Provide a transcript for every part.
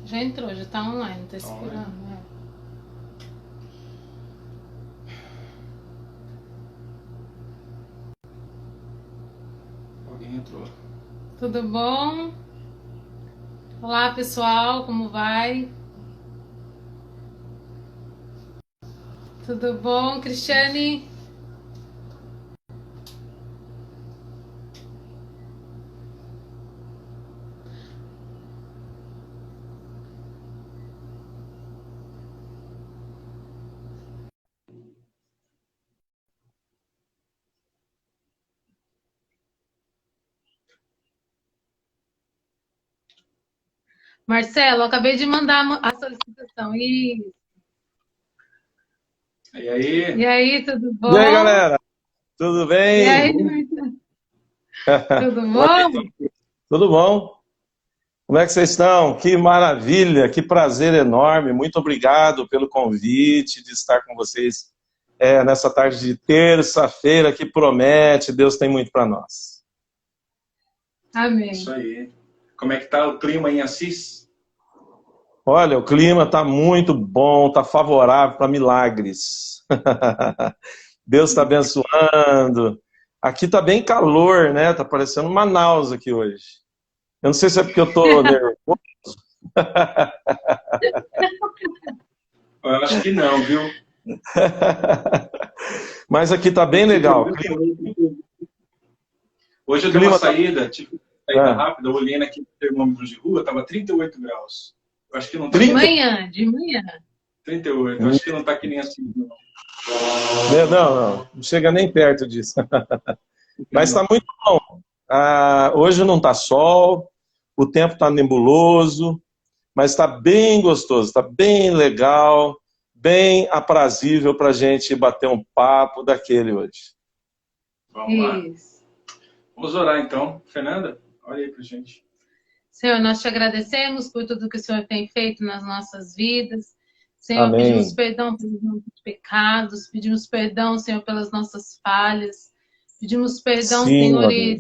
Já entrou, já tá online, tá esperando. Né? Alguém entrou. Tudo bom? Olá, pessoal, como vai? Tudo bom, Cristiane? Marcelo, acabei de mandar a solicitação. E aí? E aí, tudo E aí, bom? galera? Tudo E bem? aí, Marcelo? Tudo bom? Tudo bom? Como é que vocês estão? Que maravilha, que prazer enorme. Muito obrigado pelo convite de estar com vocês nessa tarde de terça-feira que promete. Deus tem muito para nós. Amém. Isso aí. Como é que tá o clima em Assis? Olha, o clima está muito bom, está favorável para milagres. Deus está abençoando. Aqui está bem calor, né? Está parecendo Manaus aqui hoje. Eu não sei se é porque eu estou nervoso. Eu acho que não, viu? Mas aqui está bem legal. Hoje eu dei uma saída, tipo, saída rápida, eu olhei naquele termômetro de rua, tava 38 graus. Eu acho que não tá de manhã. 38, eu acho que não tá que nem assim, não. Não chega nem perto disso. Mas está muito bom. Hoje não está sol, o tempo está nebuloso, mas está bem gostoso, está bem legal, bem aprazível para a gente bater um papo daquele hoje. Vamos lá. Vamos orar então. Fernanda, olha aí para a gente. Senhor, nós te agradecemos por tudo que o Senhor tem feito nas nossas vidas. Senhor, Amém. pedimos perdão pelos nossos pecados, pedimos perdão, Senhor, pelas nossas falhas, pedimos perdão, Sim, Senhor, e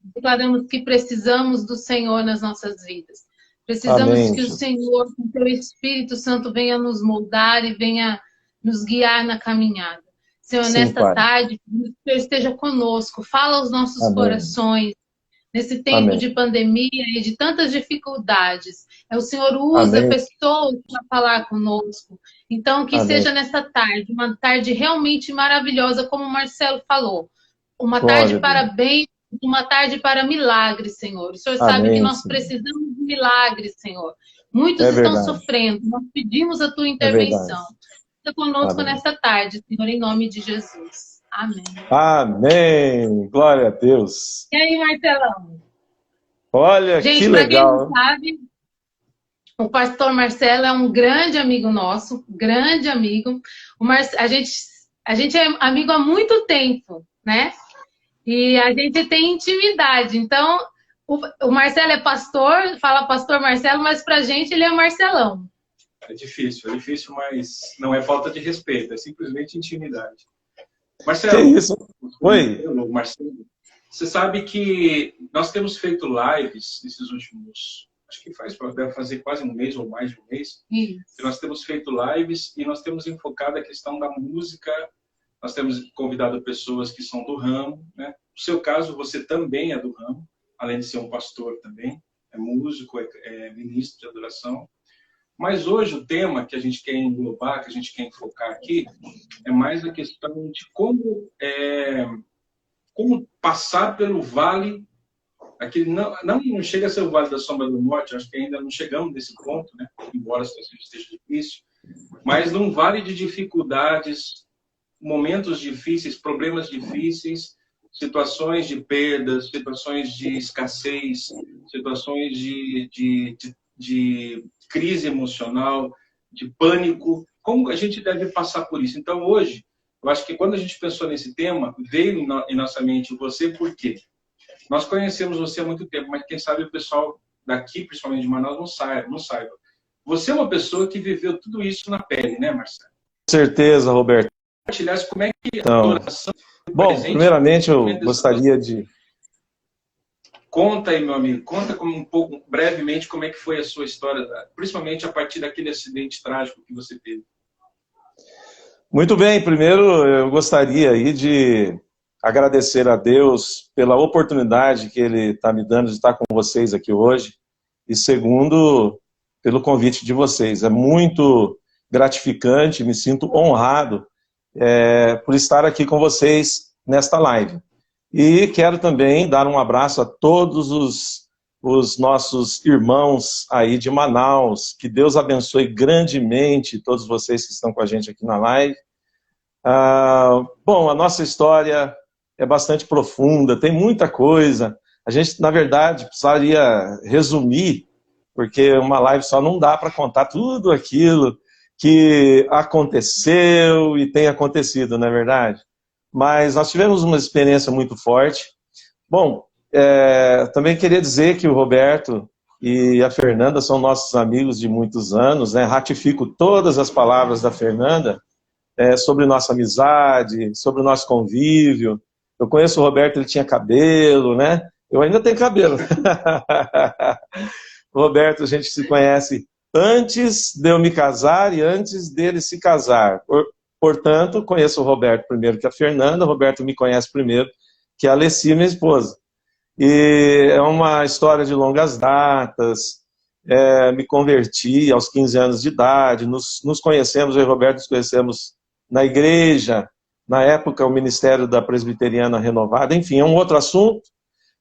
declaramos que precisamos do Senhor nas nossas vidas. Precisamos Amém, que o Senhor, com o teu Espírito Santo, venha nos moldar e venha nos guiar na caminhada. Senhor, Sim, nesta Pai. tarde, que o Senhor esteja conosco, fala aos nossos Amém. corações. Nesse tempo Amém. de pandemia e de tantas dificuldades, o Senhor usa Amém. pessoas para falar conosco. Então, que Amém. seja nessa tarde, uma tarde realmente maravilhosa, como o Marcelo falou. Uma Glória tarde a Deus. para bem, uma tarde para milagres, Senhor. O Senhor sabe Amém, que nós Senhor. precisamos de milagres, Senhor. Muitos É estão verdade. sofrendo, nós pedimos a tua É intervenção. verdade. Fica conosco Amém. nessa tarde, Senhor, em nome de Jesus. Amém. Amém. Glória a Deus. E aí, Marcelão? Olha, gente, que para quem não legal. sabe, o pastor Marcelo é um grande amigo nosso, grande amigo. A gente é amigo há muito tempo, né? E a gente tem intimidade. Então, o Marcelo é pastor, fala pastor Marcelo, mas pra gente ele é Marcelão. É difícil, mas não é falta de respeito, é simplesmente intimidade. Marcelo, Que isso? Oi. Marcelo, você sabe que nós temos feito lives nesses últimos, acho que deve fazer quase um mês ou mais de um mês. Isso. Nós temos feito lives e nós temos enfocado a questão da música. Nós temos convidado pessoas que são do ramo, né? No seu caso, você também é do ramo, além de ser um pastor também, é músico, é ministro de adoração. Mas hoje o tema que a gente quer englobar, que a gente quer enfocar aqui, é mais a questão de como passar pelo vale, aquele não chega a ser o vale da sombra da morte, acho que ainda não chegamos nesse ponto, né? Embora a situação esteja difícil, mas num vale de dificuldades, momentos difíceis, problemas difíceis, situações de perdas, situações de escassez, situações de crise emocional, de pânico. Como a gente deve passar por isso? Então, hoje, eu acho que quando a gente pensou nesse tema, veio em nossa mente você, por quê? Nós conhecemos você há muito tempo, mas quem sabe o pessoal daqui, principalmente de Manaus, não saiba. Você é uma pessoa que viveu tudo isso na pele, né, Marcelo? Com certeza, Roberto. Como é que então, a adoração... Bom, primeiramente eu gostaria de... Conta aí, meu amigo, conta um pouco, brevemente, como é que foi a sua história, principalmente a partir daquele acidente trágico que você teve. Muito bem, primeiro eu gostaria aí de agradecer a Deus pela oportunidade que Ele está me dando de estar com vocês aqui hoje, e segundo, pelo convite de vocês. É muito gratificante, me sinto honrado por estar aqui com vocês nesta live. E quero também dar um abraço a todos os nossos irmãos aí de Manaus. Que Deus abençoe grandemente todos vocês que estão com a gente aqui na live. Bom, a nossa história é bastante profunda, tem muita coisa. A gente, na verdade, precisaria resumir, porque uma live só não dá para contar tudo aquilo que aconteceu e tem acontecido, não é verdade? Mas nós tivemos uma experiência muito forte. Bom, também queria dizer que o Roberto e a Fernanda são nossos amigos de muitos anos, né? Ratifico todas as palavras da Fernanda sobre nossa amizade, sobre o nosso convívio. Eu conheço o Roberto, ele tinha cabelo, né? Eu ainda tenho cabelo. O Roberto, a gente se conhece antes de eu me casar e antes dele se casar. Portanto, conheço o Roberto primeiro que a Fernanda, o Roberto me conhece primeiro que a Alessi, minha esposa. E é uma história de longas datas. Me converti aos 15 anos de idade, nos conhecemos, eu e o Roberto nos conhecemos na igreja, na época o Ministério da Presbiteriana Renovada, enfim, é um outro assunto,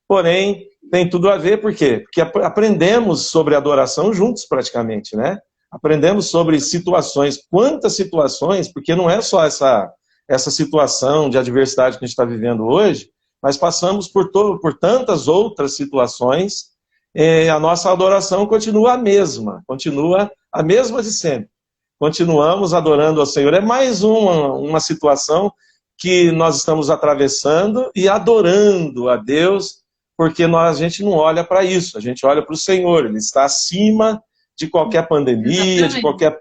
porém tem tudo a ver, por quê? Porque aprendemos sobre adoração juntos praticamente, né? Aprendemos sobre situações, quantas situações, porque não é só essa situação de adversidade que a gente está vivendo hoje, mas passamos por tantas outras situações, a nossa adoração continua a mesma de sempre. Continuamos adorando ao Senhor. É mais uma situação que nós estamos atravessando e adorando a Deus, porque a gente não olha para isso, a gente olha para o Senhor, Ele está acima de qualquer pandemia, exatamente, de qualquer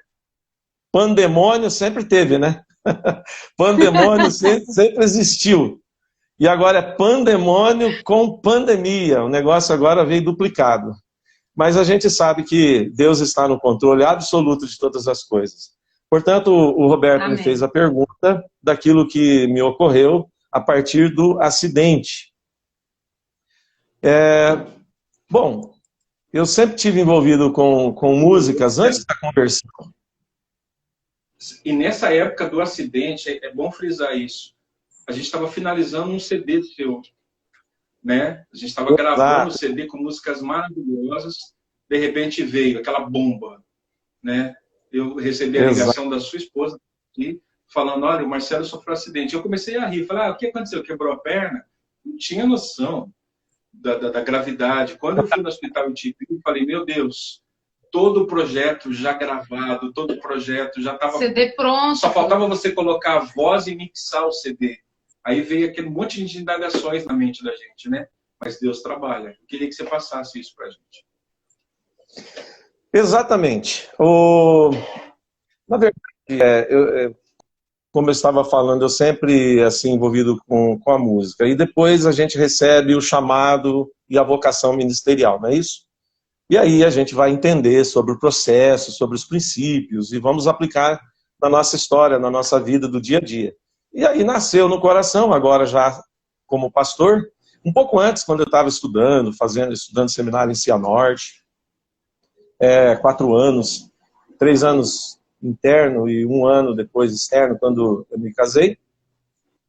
pandemônio, sempre teve, né? Pandemônio sempre existiu. E agora é pandemônio com pandemia, o negócio agora veio duplicado. Mas a gente sabe que Deus está no controle absoluto de todas as coisas. Portanto, o Roberto Amém. Me fez a pergunta daquilo que me ocorreu a partir do acidente. Bom, eu sempre tive envolvido com músicas antes da conversão. E nessa época do acidente, é bom frisar isso, a gente estava finalizando um CD seu, né? A gente estava gravando um CD com músicas maravilhosas, de repente veio aquela bomba, né? Eu recebi a ligação da sua esposa aqui, falando, olha, o Marcelo sofreu um acidente. Eu comecei a rir, falei, o que aconteceu? Quebrou a perna? Não tinha noção da gravidade. Quando eu fui no hospital em Tipi, eu falei, meu Deus, todo o projeto já gravado, todo o projeto já estava... CD pronto. Só faltava você colocar a voz e mixar o CD. Aí veio aquele monte de indagações na mente da gente, né? Mas Deus trabalha. Eu queria que você passasse isso para a gente. Exatamente. Na verdade, como eu estava falando, eu sempre assim envolvido com a música. E depois a gente recebe o chamado e a vocação ministerial, não é isso? E aí a gente vai entender sobre o processo, sobre os princípios, e vamos aplicar na nossa história, na nossa vida do dia a dia. E aí nasceu no coração, agora já como pastor, um pouco antes, quando eu estava estudando seminário em Cianorte, 4 anos, 3 anos interno e 1 ano depois externo, quando eu me casei.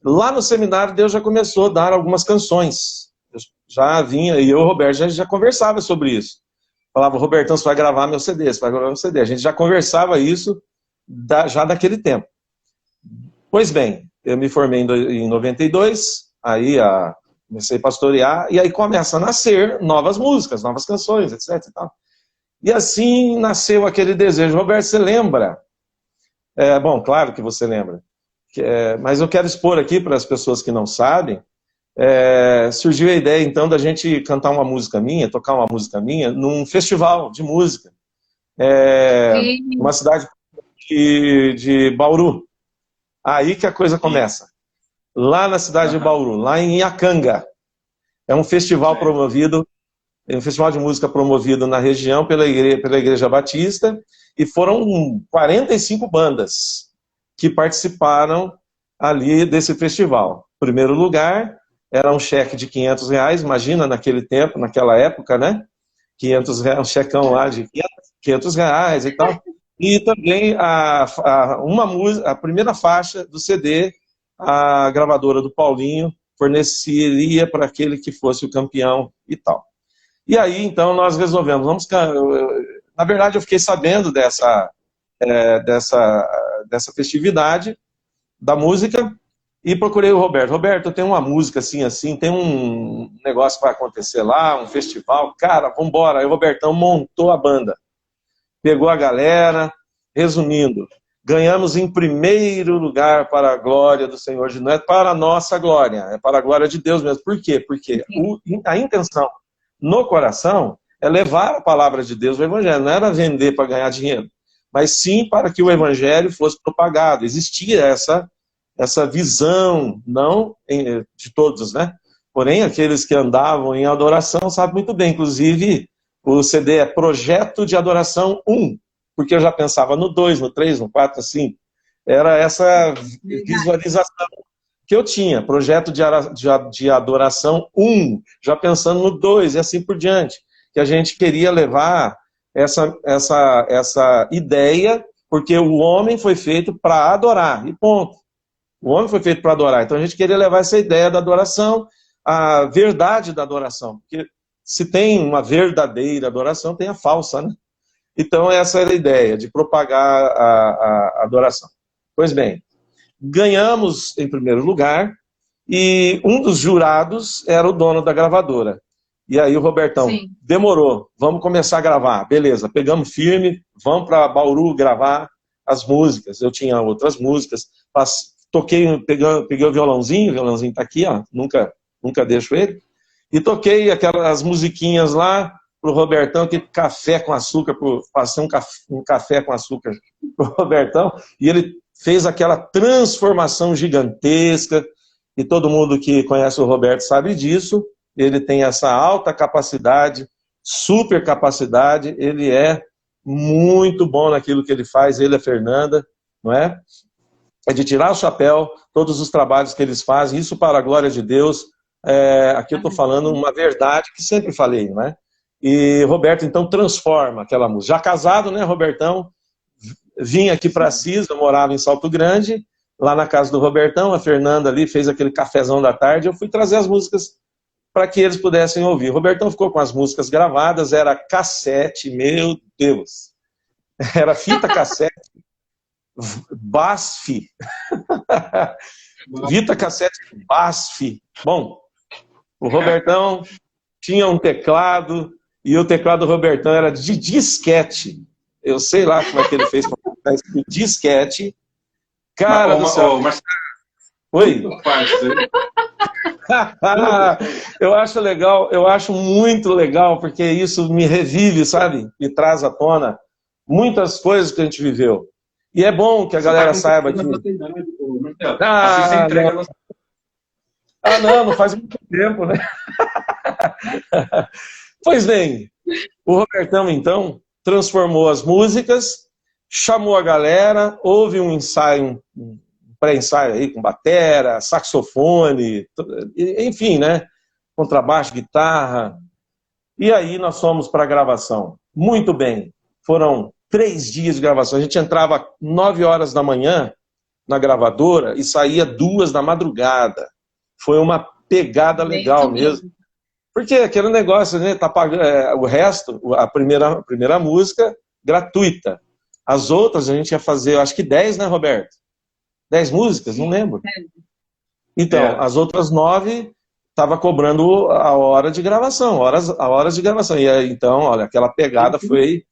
Lá no seminário, Deus já começou a dar algumas canções. Eu já vinha, e eu e o Roberto já conversava sobre isso. Falava, Robertão, você vai gravar meu CD, você vai gravar meu CD. A gente já conversava isso já daquele tempo. Pois bem, eu me formei em 92, aí comecei a pastorear, e aí começa a nascer novas músicas, novas canções, etc. E tal. E assim nasceu aquele desejo. Roberto, você lembra? Bom, claro que você lembra. Mas eu quero expor aqui para as pessoas que não sabem. Surgiu a ideia, então, da gente cantar uma música minha, tocar uma música minha, num festival de música. Uma cidade de Bauru. Aí que a coisa começa. Lá na cidade de Bauru, lá em Iacanga. É um festival promovido um festival de música promovido na região pela Igreja Batista, e foram 45 bandas que participaram ali desse festival. Primeiro lugar, era um cheque de R$500, imagina naquele tempo, naquela época, né? R$500, um checão lá de R$500 e tal. E também a primeira faixa do CD, a gravadora do Paulinho forneceria para aquele que fosse o campeão e tal. E aí, então, nós resolvemos, na verdade, eu fiquei sabendo dessa festividade da música e procurei o Roberto. Roberto, tem uma música assim, tem um negócio para acontecer lá, um festival. Cara, vambora. Aí o Robertão montou a banda. Pegou a galera, resumindo, ganhamos em primeiro lugar para a glória do Senhor, não é para a nossa glória, é para a glória de Deus mesmo. Por quê? Porque a intenção no coração é levar a palavra de Deus, o evangelho, não era vender para ganhar dinheiro, mas sim para que o evangelho fosse propagado. Existia essa visão, não de todos, né? Porém, aqueles que andavam em adoração sabem muito bem, inclusive o CD é Projeto de Adoração 1, porque eu já pensava no 2, no 3, no 4, assim. Era essa visualização que eu tinha, Projeto de Adoração 1, já pensando no 2 e assim por diante, que a gente queria levar essa ideia, porque o homem foi feito para adorar, e ponto. O homem foi feito para adorar, então a gente queria levar essa ideia da adoração, a verdade da adoração, porque se tem uma verdadeira adoração, tem a falsa, né? Então essa era a ideia, de propagar a adoração. Pois bem, ganhamos em primeiro lugar, e um dos jurados era o dono da gravadora. E aí o Robertão, sim, demorou, vamos começar a gravar. Beleza, pegamos firme, vamos para Bauru gravar as músicas. Eu tinha outras músicas, peguei o violãozinho está aqui, ó, nunca deixo ele, e toquei aquelas musiquinhas lá pro Robertão, que café com açúcar, passei um café com açúcar pro Robertão, e ele fez aquela transformação gigantesca, e todo mundo que conhece o Roberto sabe disso. Ele tem essa alta capacidade, super capacidade, ele é muito bom naquilo que ele faz, ele e a Fernanda, não é? É de tirar o chapéu, todos os trabalhos que eles fazem, isso para a glória de Deus. Aqui eu estou falando uma verdade que sempre falei, não é? E Roberto, então, transforma aquela música. Já casado, né, Robertão? Vim aqui para Assis, eu morava em Salto Grande, lá na casa do Robertão, a Fernanda ali fez aquele cafezão da tarde, eu fui trazer as músicas para que eles pudessem ouvir. O Robertão ficou com as músicas gravadas, era cassete, meu Deus. Era fita cassete, BASF. Fita cassete BASF. Bom, o Robertão tinha um teclado, e o teclado do Robertão era de disquete. Eu sei lá como é que ele fez para botar esse disquete. Cara do céu. Oi? Eu acho legal, eu acho muito legal, porque isso me revive, sabe? Me traz à tona muitas coisas que a gente viveu. E é bom que a galera saiba que... Não faz muito tempo, né? Pois bem, o Robertão, então, transformou as músicas, chamou a galera, houve um ensaio, um pré-ensaio aí com batera, saxofone, enfim, né? Contrabaixo, guitarra. E aí nós fomos para a gravação. Muito bem. Foram 3 dias de gravação. A gente entrava 9 horas da manhã na gravadora e saía 2 da madrugada. Foi uma pegada legal mesmo. Porque aquele negócio, né? Tá pagando, o resto, a primeira música, gratuita. As outras a gente ia fazer, eu acho que 10, né, Roberto? 10 músicas? Não lembro. Então, as outras 9 estava cobrando a hora de gravação, horas de gravação. E aí, então, olha, aquela pegada foi...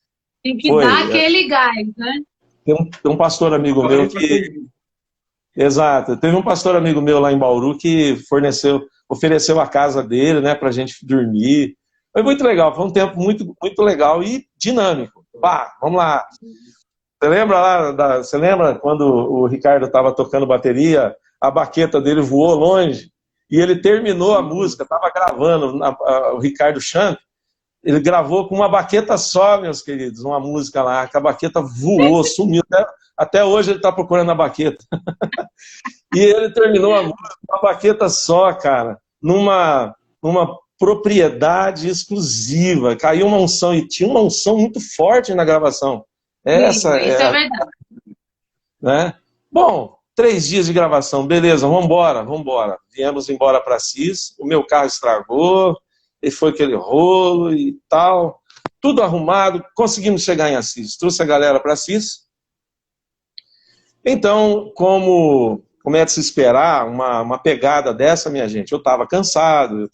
Tem que dar aquele gás, né? Tem um pastor amigo meu que... Exato. Teve um pastor amigo meu lá em Bauru que ofereceu a casa dele, né, pra gente dormir. Foi muito legal, foi um tempo muito, muito legal e dinâmico. Pá, vamos lá. Você lembra quando o Ricardo estava tocando bateria, a baqueta dele voou longe e ele terminou a música, estava gravando o Ricardo Champ, Ele gravou com uma baqueta só, meus queridos, uma música lá, que a baqueta voou, sumiu. Até hoje ele está procurando a baqueta. E ele terminou a música com uma baqueta só, cara, numa propriedade exclusiva. Caiu uma unção, e tinha uma unção muito forte na gravação. Isso é verdade. Né? Bom, 3 dias de gravação, beleza, vamos embora. Viemos embora para Assis, o meu carro estragou, e foi aquele rolo e tal, tudo arrumado, conseguimos chegar em Assis, trouxe a galera para Assis. Então, como é de se esperar, uma pegada dessa, minha gente, eu estava cansado,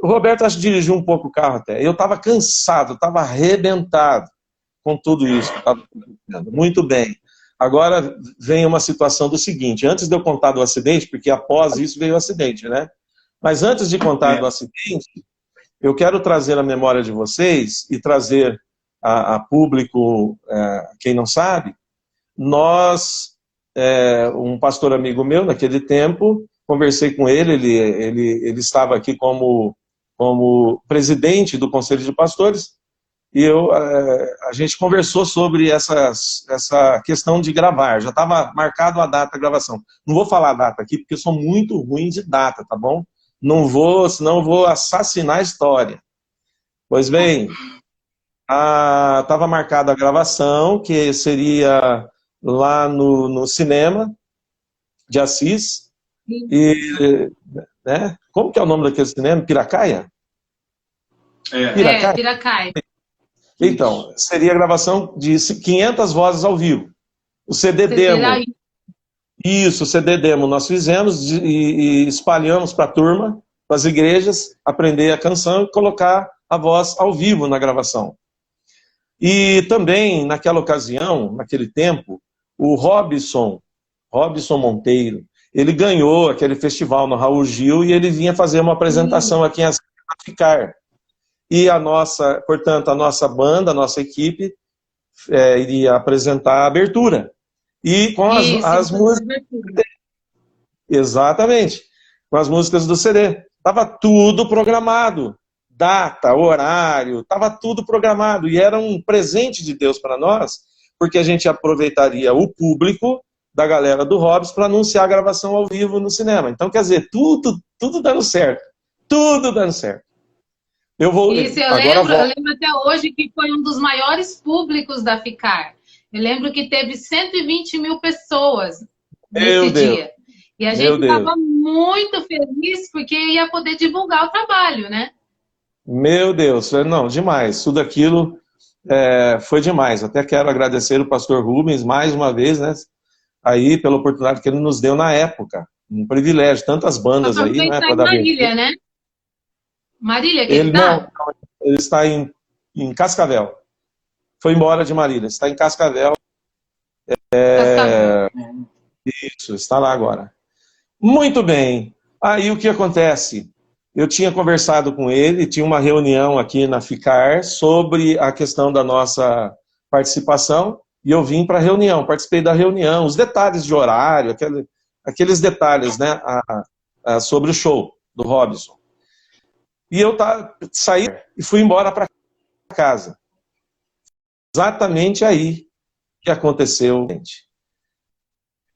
o Roberto acho que dirigiu um pouco o carro até, eu estava cansado, estava arrebentado com tudo isso que estava acontecendo. Muito bem. Agora vem uma situação do seguinte, antes de eu contar do acidente, porque após isso veio o acidente, né? Mas antes de contar do acidente, eu quero trazer a memória de vocês e trazer a público, quem não sabe, um pastor amigo meu naquele tempo, conversei com ele estava aqui como presidente do Conselho de Pastores, e a gente conversou sobre essa questão de gravar. Já estava marcado a data da gravação. Não vou falar a data aqui, porque eu sou muito ruim de data, tá bom? Senão eu vou assassinar a história. Pois bem, estava marcada a gravação, que seria lá no cinema de Assis. E, né? Como que é o nome daquele cinema? Piracaia? Piracaia. Então, seria a gravação de 500 vozes ao vivo. O CD demo. Isso, o CD demo nós fizemos e espalhamos para a turma, para as igrejas, aprender a canção e colocar a voz ao vivo na gravação. E também, naquela ocasião, naquele tempo, o Robson Monteiro, ele ganhou aquele festival no Raul Gil e ele vinha fazer uma apresentação aqui em Ficar. E portanto, a nossa banda, a nossa equipe, iria apresentar a abertura. E com as músicas... Exatamente. Com as músicas do CD. Estava tudo programado. Data, horário, estava tudo programado. E era um presente de Deus para nós, porque a gente aproveitaria o público da galera do Hobbs para anunciar a gravação ao vivo no cinema. Então, quer dizer, tudo dando certo. Tudo dando certo. Eu lembro até hoje que foi um dos maiores públicos da Ficar. Eu lembro que teve 120 mil pessoas nesse dia. E a gente estava muito feliz porque ia poder divulgar o trabalho, né? Meu Deus, não, demais. Tudo aquilo foi demais. Até quero agradecer o pastor Rubens mais uma vez, né? Aí, pela oportunidade que ele nos deu na época. Um privilégio, tantas bandas aí, né? Para Marília, né? Marília, ele está? Não, ele está em Cascavel. Foi embora de Marília, está em Cascavel. Cascavel. Isso, está lá agora. Muito bem. Aí o que acontece? Eu tinha conversado com ele, tinha uma reunião aqui na Ficar sobre a questão da nossa participação, e eu vim para a reunião, participei da reunião, os detalhes de horário, aqueles detalhes, né, sobre o show do Robson. E eu saí e fui embora para casa. Exatamente aí que aconteceu, gente.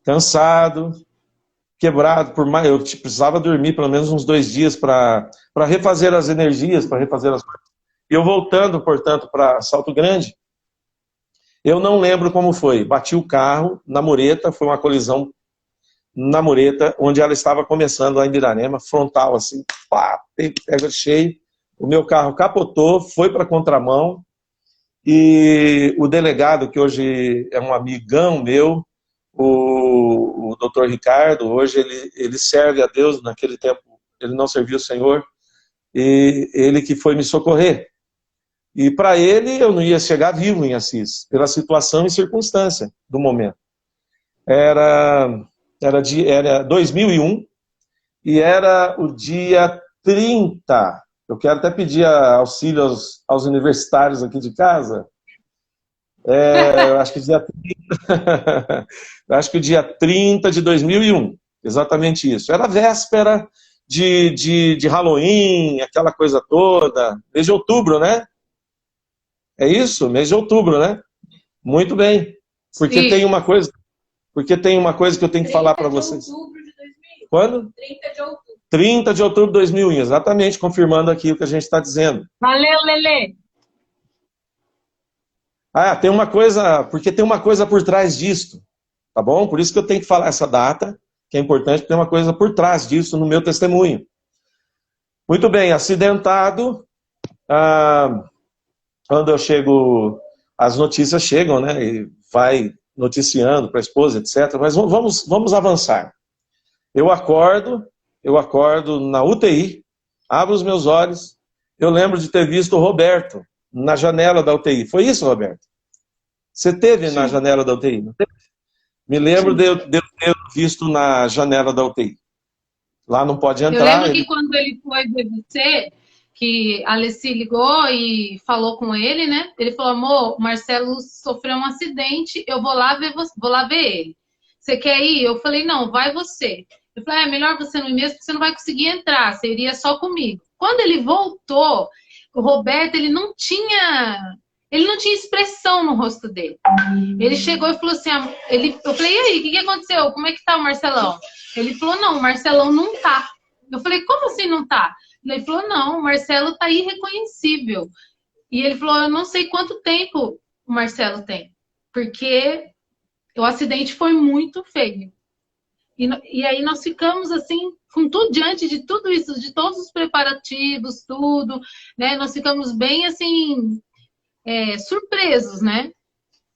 Cansado, quebrado, eu precisava dormir pelo menos uns 2 dias para refazer as energias, para refazer as coisas. E eu voltando, portanto, para Salto Grande, eu não lembro como foi. Bati o carro na mureta, foi uma colisão na mureta, onde ela estava começando lá em Birarema, frontal assim, pá, pega cheio. O meu carro capotou, foi para contramão, e o delegado, que hoje é um amigão meu, o doutor Ricardo, hoje ele serve a Deus, naquele tempo ele não serviu o Senhor, e ele que foi me socorrer. E para ele eu não ia chegar vivo em Assis, pela situação e circunstância do momento. Era 2001 e era o dia 30. Eu quero até pedir auxílio aos universitários aqui de casa. Eu acho que dia 30, acho que o dia 30 de 2001, exatamente isso. Era véspera de Halloween, aquela coisa toda. Mês de outubro, né? É isso? Mês de outubro, né? Muito bem. Porque tem uma coisa que eu tenho que falar para vocês. 30 de outubro de 2001. Quando? 30 de outubro. 30 de outubro de 2001, exatamente, confirmando aqui o que a gente está dizendo. Valeu, Lelê. Ah, tem uma coisa, porque tem uma coisa por trás disso, tá bom? Por isso que eu tenho que falar essa data, que é importante, porque tem uma coisa por trás disso no meu testemunho. Muito bem, acidentado, quando eu chego, as notícias chegam, né, e vai noticiando para a esposa, etc. Mas vamos avançar. Eu acordo na UTI, abro os meus olhos, eu lembro de ter visto o Roberto na janela da UTI. Foi isso, Roberto? Você teve na janela da UTI, não teve? Me lembro de eu ter visto na janela da UTI. Lá não pode entrar. Eu lembro que quando ele foi ver você, que a Alessi ligou e falou com ele, né? Ele falou, amor, o Marcelo sofreu um acidente, eu vou lá ver ele. Você quer ir? Eu falei, não, vai você. Eu falei, é melhor você não ir mesmo, porque você não vai conseguir entrar, você iria só comigo. Quando ele voltou, o Roberto, ele não tinha expressão no rosto dele. Ele chegou e falou assim, eu falei, e aí, o que aconteceu? Como é que tá o Marcelão? Ele falou, não, o Marcelão não tá. Eu falei, como assim não tá? Ele falou, não, o Marcelo tá irreconhecível. E ele falou, eu não sei quanto tempo o Marcelo tem, porque o acidente foi muito feio. E aí nós ficamos assim, com tudo, diante de tudo isso, de todos os preparativos, tudo, né? Nós ficamos bem assim, surpresos, né?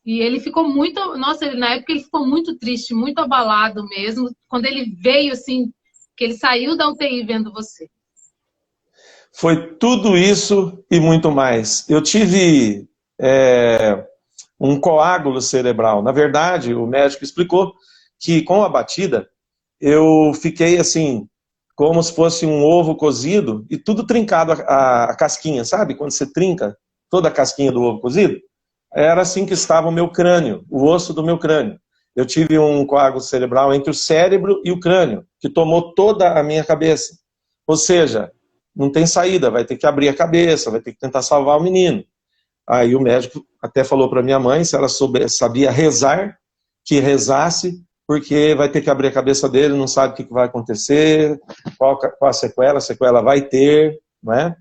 E ele ficou muito, nossa, na época ele ficou muito triste, muito abalado mesmo, quando ele veio assim, que ele saiu da UTI vendo você. Foi tudo isso e muito mais. Eu tive um coágulo cerebral. Na verdade, o médico explicou que com a batida, eu fiquei assim, como se fosse um ovo cozido e tudo trincado a casquinha, sabe? Quando você trinca toda a casquinha do ovo cozido, era assim que estava o meu crânio, o osso do meu crânio. Eu tive um coágulo cerebral entre o cérebro e o crânio, que tomou toda a minha cabeça. Ou seja, não tem saída, vai ter que abrir a cabeça, vai ter que tentar salvar o menino. Aí o médico até falou para minha mãe, se ela sabia rezar, que rezasse, porque vai ter que abrir a cabeça dele, não sabe o que vai acontecer, qual a sequela vai ter, não é?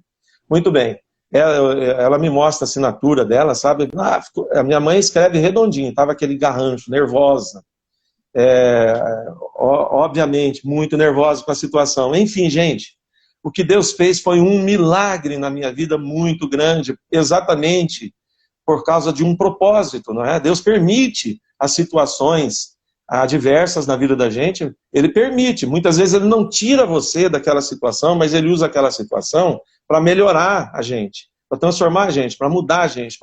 Muito bem. Ela me mostra a assinatura dela, sabe? A minha mãe escreve redondinho, estava aquele garrancho, nervosa. Obviamente, muito nervosa com a situação. Enfim, gente, o que Deus fez foi um milagre na minha vida muito grande, exatamente por causa de um propósito, não é? Deus permite as situações adversas na vida da gente, Ele permite. Muitas vezes Ele não tira você daquela situação, mas Ele usa aquela situação para melhorar a gente, para transformar a gente, para mudar a gente,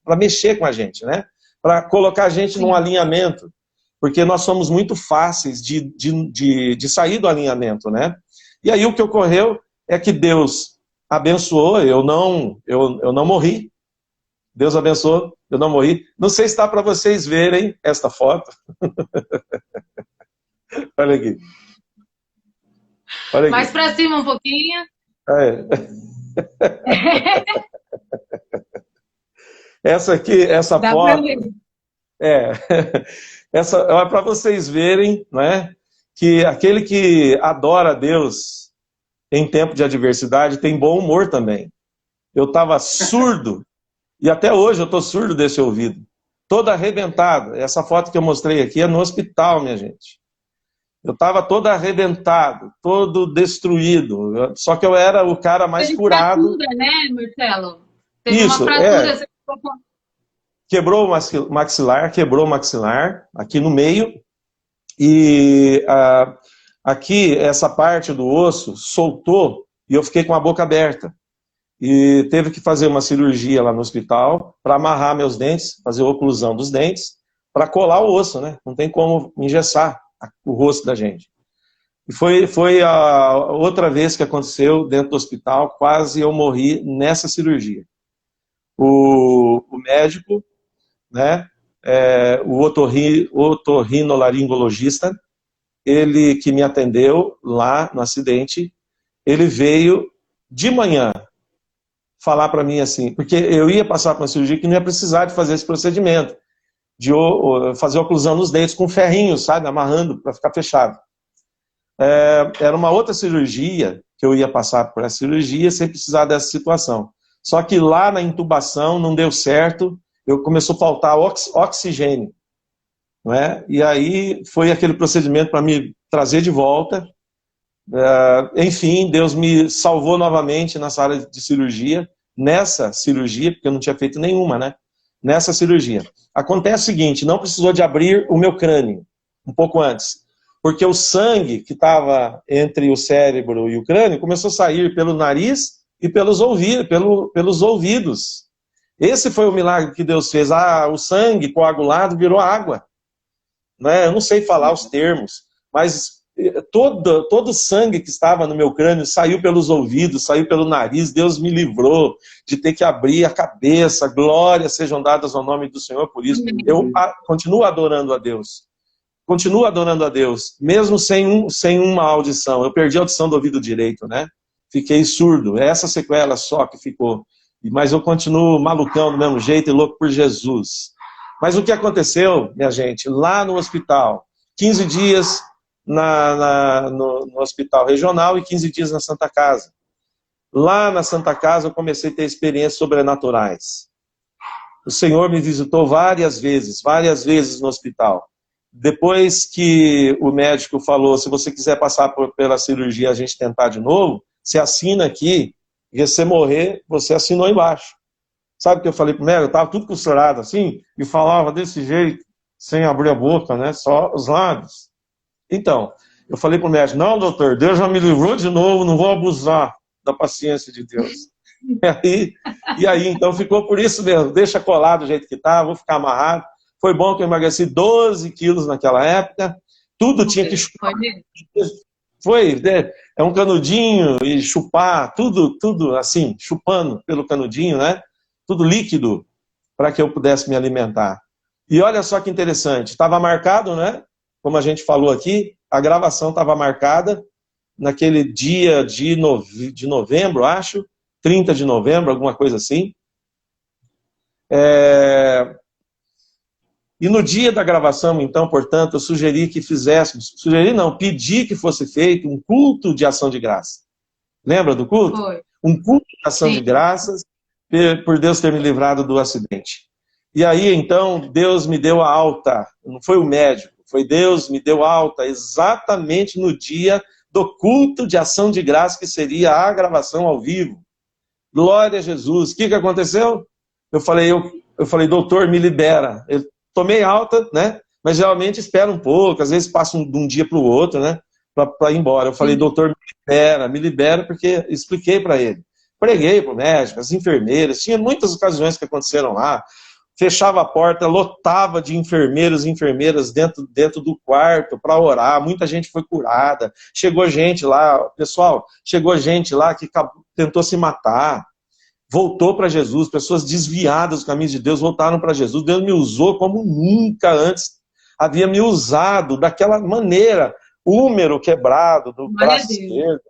para mexer com a gente, né? Para colocar a gente num alinhamento, porque nós somos muito fáceis de sair do alinhamento, né? E aí o que ocorreu é que Deus abençoou, eu não morri. Deus abençoou, eu não morri. Não sei se está para vocês verem esta foto. Olha aqui. Olha aqui. Mais para cima um pouquinho. Essa foto. Essa é para vocês verem, né, que aquele que adora a Deus em tempo de adversidade tem bom humor também. Eu estava surdo. E até hoje eu estou surdo desse ouvido. Todo arrebentado. Essa foto que eu mostrei aqui é no hospital, minha gente. Eu estava todo arrebentado, todo destruído. Só que eu era o cara mais curado. Fratura, né, Marcelo? Teve isso, uma fratura. Quebrou o maxilar, aqui no meio. E aqui, essa parte do osso soltou e eu fiquei com a boca aberta. E teve que fazer uma cirurgia lá no hospital para amarrar meus dentes, fazer a oclusão dos dentes, para colar o osso, né? Não tem como engessar o rosto da gente. E foi a outra vez que aconteceu dentro do hospital, quase eu morri nessa cirurgia. O médico, né, o otorrinolaringologista, ele que me atendeu lá no acidente, ele veio de manhã falar para mim assim, porque eu ia passar por uma cirurgia que não ia precisar de fazer esse procedimento, de fazer oclusão nos dentes com ferrinho, sabe, amarrando para ficar fechado. Era uma outra cirurgia, que eu ia passar por essa cirurgia sem precisar dessa situação. Só que lá na intubação não deu certo, começou a faltar oxigênio. Não é? E aí foi aquele procedimento para me trazer de volta. Enfim, Deus me salvou novamente nessa área de cirurgia, nessa cirurgia, porque eu não tinha feito nenhuma, né? Nessa cirurgia. Acontece o seguinte, não precisou de abrir o meu crânio, um pouco antes, porque o sangue que estava entre o cérebro e o crânio começou a sair pelo nariz e pelos ouvidos. Esse foi o milagre que Deus fez. O sangue coagulado virou água. Né? Eu não sei falar os termos, mas todo o sangue que estava no meu crânio saiu pelos ouvidos, saiu pelo nariz. Deus me livrou de ter que abrir a cabeça. Glórias sejam dadas ao nome do Senhor por isso. Eu continuo adorando a Deus. Continuo adorando a Deus, mesmo sem uma audição. Eu perdi a audição do ouvido direito, né? Fiquei surdo. É essa sequela só que ficou. Mas eu continuo malucão do mesmo jeito e louco por Jesus. Mas o que aconteceu, minha gente, lá no hospital, 15 dias no hospital regional e 15 dias na Santa Casa. Lá na Santa Casa eu comecei a ter experiências sobrenaturais. O Senhor me visitou várias vezes no hospital. Depois que o médico falou, se você quiser passar pela cirurgia, a gente tentar de novo, você assina aqui, e se você morrer, você assinou embaixo. Sabe o que eu falei pro médico? Eu estava tudo costurado assim, e falava desse jeito, sem abrir a boca, né? Só os lábios. Então, eu falei pro médico, não, doutor, Deus já me livrou de novo, não vou abusar da paciência de Deus. E aí, então, ficou por isso mesmo, deixa colado do jeito que tá, vou ficar amarrado. Foi bom que eu emagreci 12 quilos naquela época, tudo tinha que chupar. É um canudinho e chupar, tudo assim, chupando pelo canudinho, né? Tudo líquido, para que eu pudesse me alimentar. E olha só que interessante, estava marcado, né? Como a gente falou aqui, a gravação estava marcada naquele dia de novembro, acho, 30 de novembro, alguma coisa assim. E no dia da gravação, então, portanto, eu sugeri que pedi que fosse feito um culto de ação de graça. Lembra do culto? Foi. Um culto de ação de graças, por Deus ter me livrado do acidente. E aí, então, Deus me deu a alta, não foi o médico, foi Deus me deu alta exatamente no dia do culto de ação de graça, que seria a gravação ao vivo. Glória a Jesus. O que aconteceu? Eu falei, doutor, me libera. Eu tomei alta, né? Mas geralmente espera um pouco, às vezes passa de um dia para o outro, né? Para ir embora. Eu falei, doutor, me libera, porque expliquei para ele. Preguei para o médico, as enfermeiras, tinha muitas ocasiões que aconteceram lá. Fechava a porta, lotava de enfermeiros e enfermeiras dentro do quarto para orar. Muita gente foi curada. Chegou gente lá, pessoal, que tentou se matar. Voltou para Jesus, pessoas desviadas dos caminhos de Deus voltaram para Jesus. Deus me usou como nunca antes havia me usado, daquela maneira, úmero quebrado, do braço esquerdo,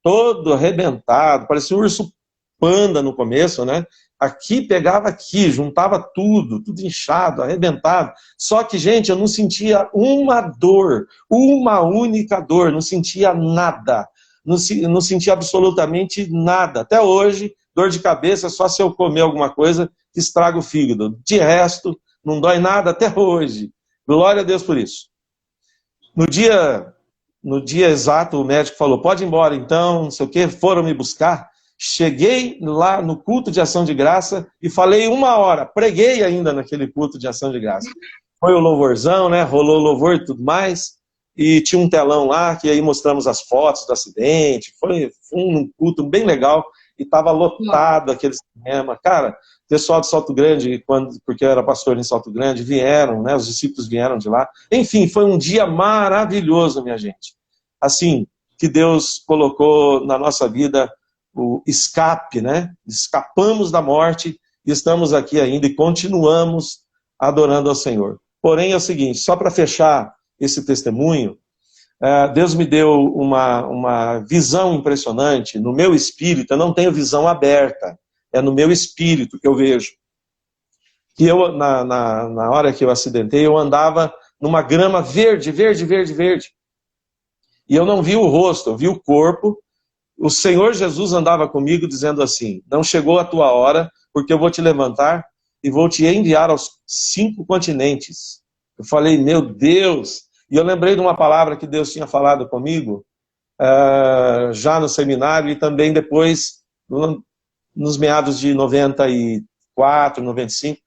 todo arrebentado, parecia um urso panda no começo, né? Aqui pegava aqui, juntava tudo inchado, arrebentado. Só que, gente, eu não sentia uma dor, uma única dor, não sentia nada, não sentia absolutamente nada. Até hoje, dor de cabeça só se eu comer alguma coisa que estraga o fígado. De resto, não dói nada até hoje. Glória a Deus por isso. No dia exato, o médico falou, pode ir embora então, não sei o quê, foram me buscar. Cheguei lá no culto de ação de graça e falei 1 hora, preguei ainda naquele culto de ação de graça. Foi o louvorzão, né? Rolou o louvor e tudo mais, e tinha um telão lá, que aí mostramos as fotos do acidente, foi um culto bem legal, e estava lotado aquele cinema. Cara, o pessoal de Salto Grande, porque eu era pastor em Salto Grande, vieram, né? Os discípulos vieram de lá. Enfim, foi um dia maravilhoso, minha gente. Assim, que Deus colocou na nossa vida o escape, né? Escapamos da morte e estamos aqui ainda e continuamos adorando ao Senhor. Porém, é o seguinte, só para fechar esse testemunho, Deus me deu uma visão impressionante no meu espírito. Eu não tenho visão aberta, é no meu espírito que eu vejo. Que eu, na hora que eu acidentei, eu andava numa grama verde, verde, verde, verde. E eu não vi o rosto, eu vi o corpo. O Senhor Jesus andava comigo dizendo assim: não chegou a tua hora, porque eu vou te levantar e vou te enviar aos 5 continentes. Eu falei, meu Deus! E eu lembrei de uma palavra que Deus tinha falado comigo, já no seminário e também depois, nos meados de 94, 95,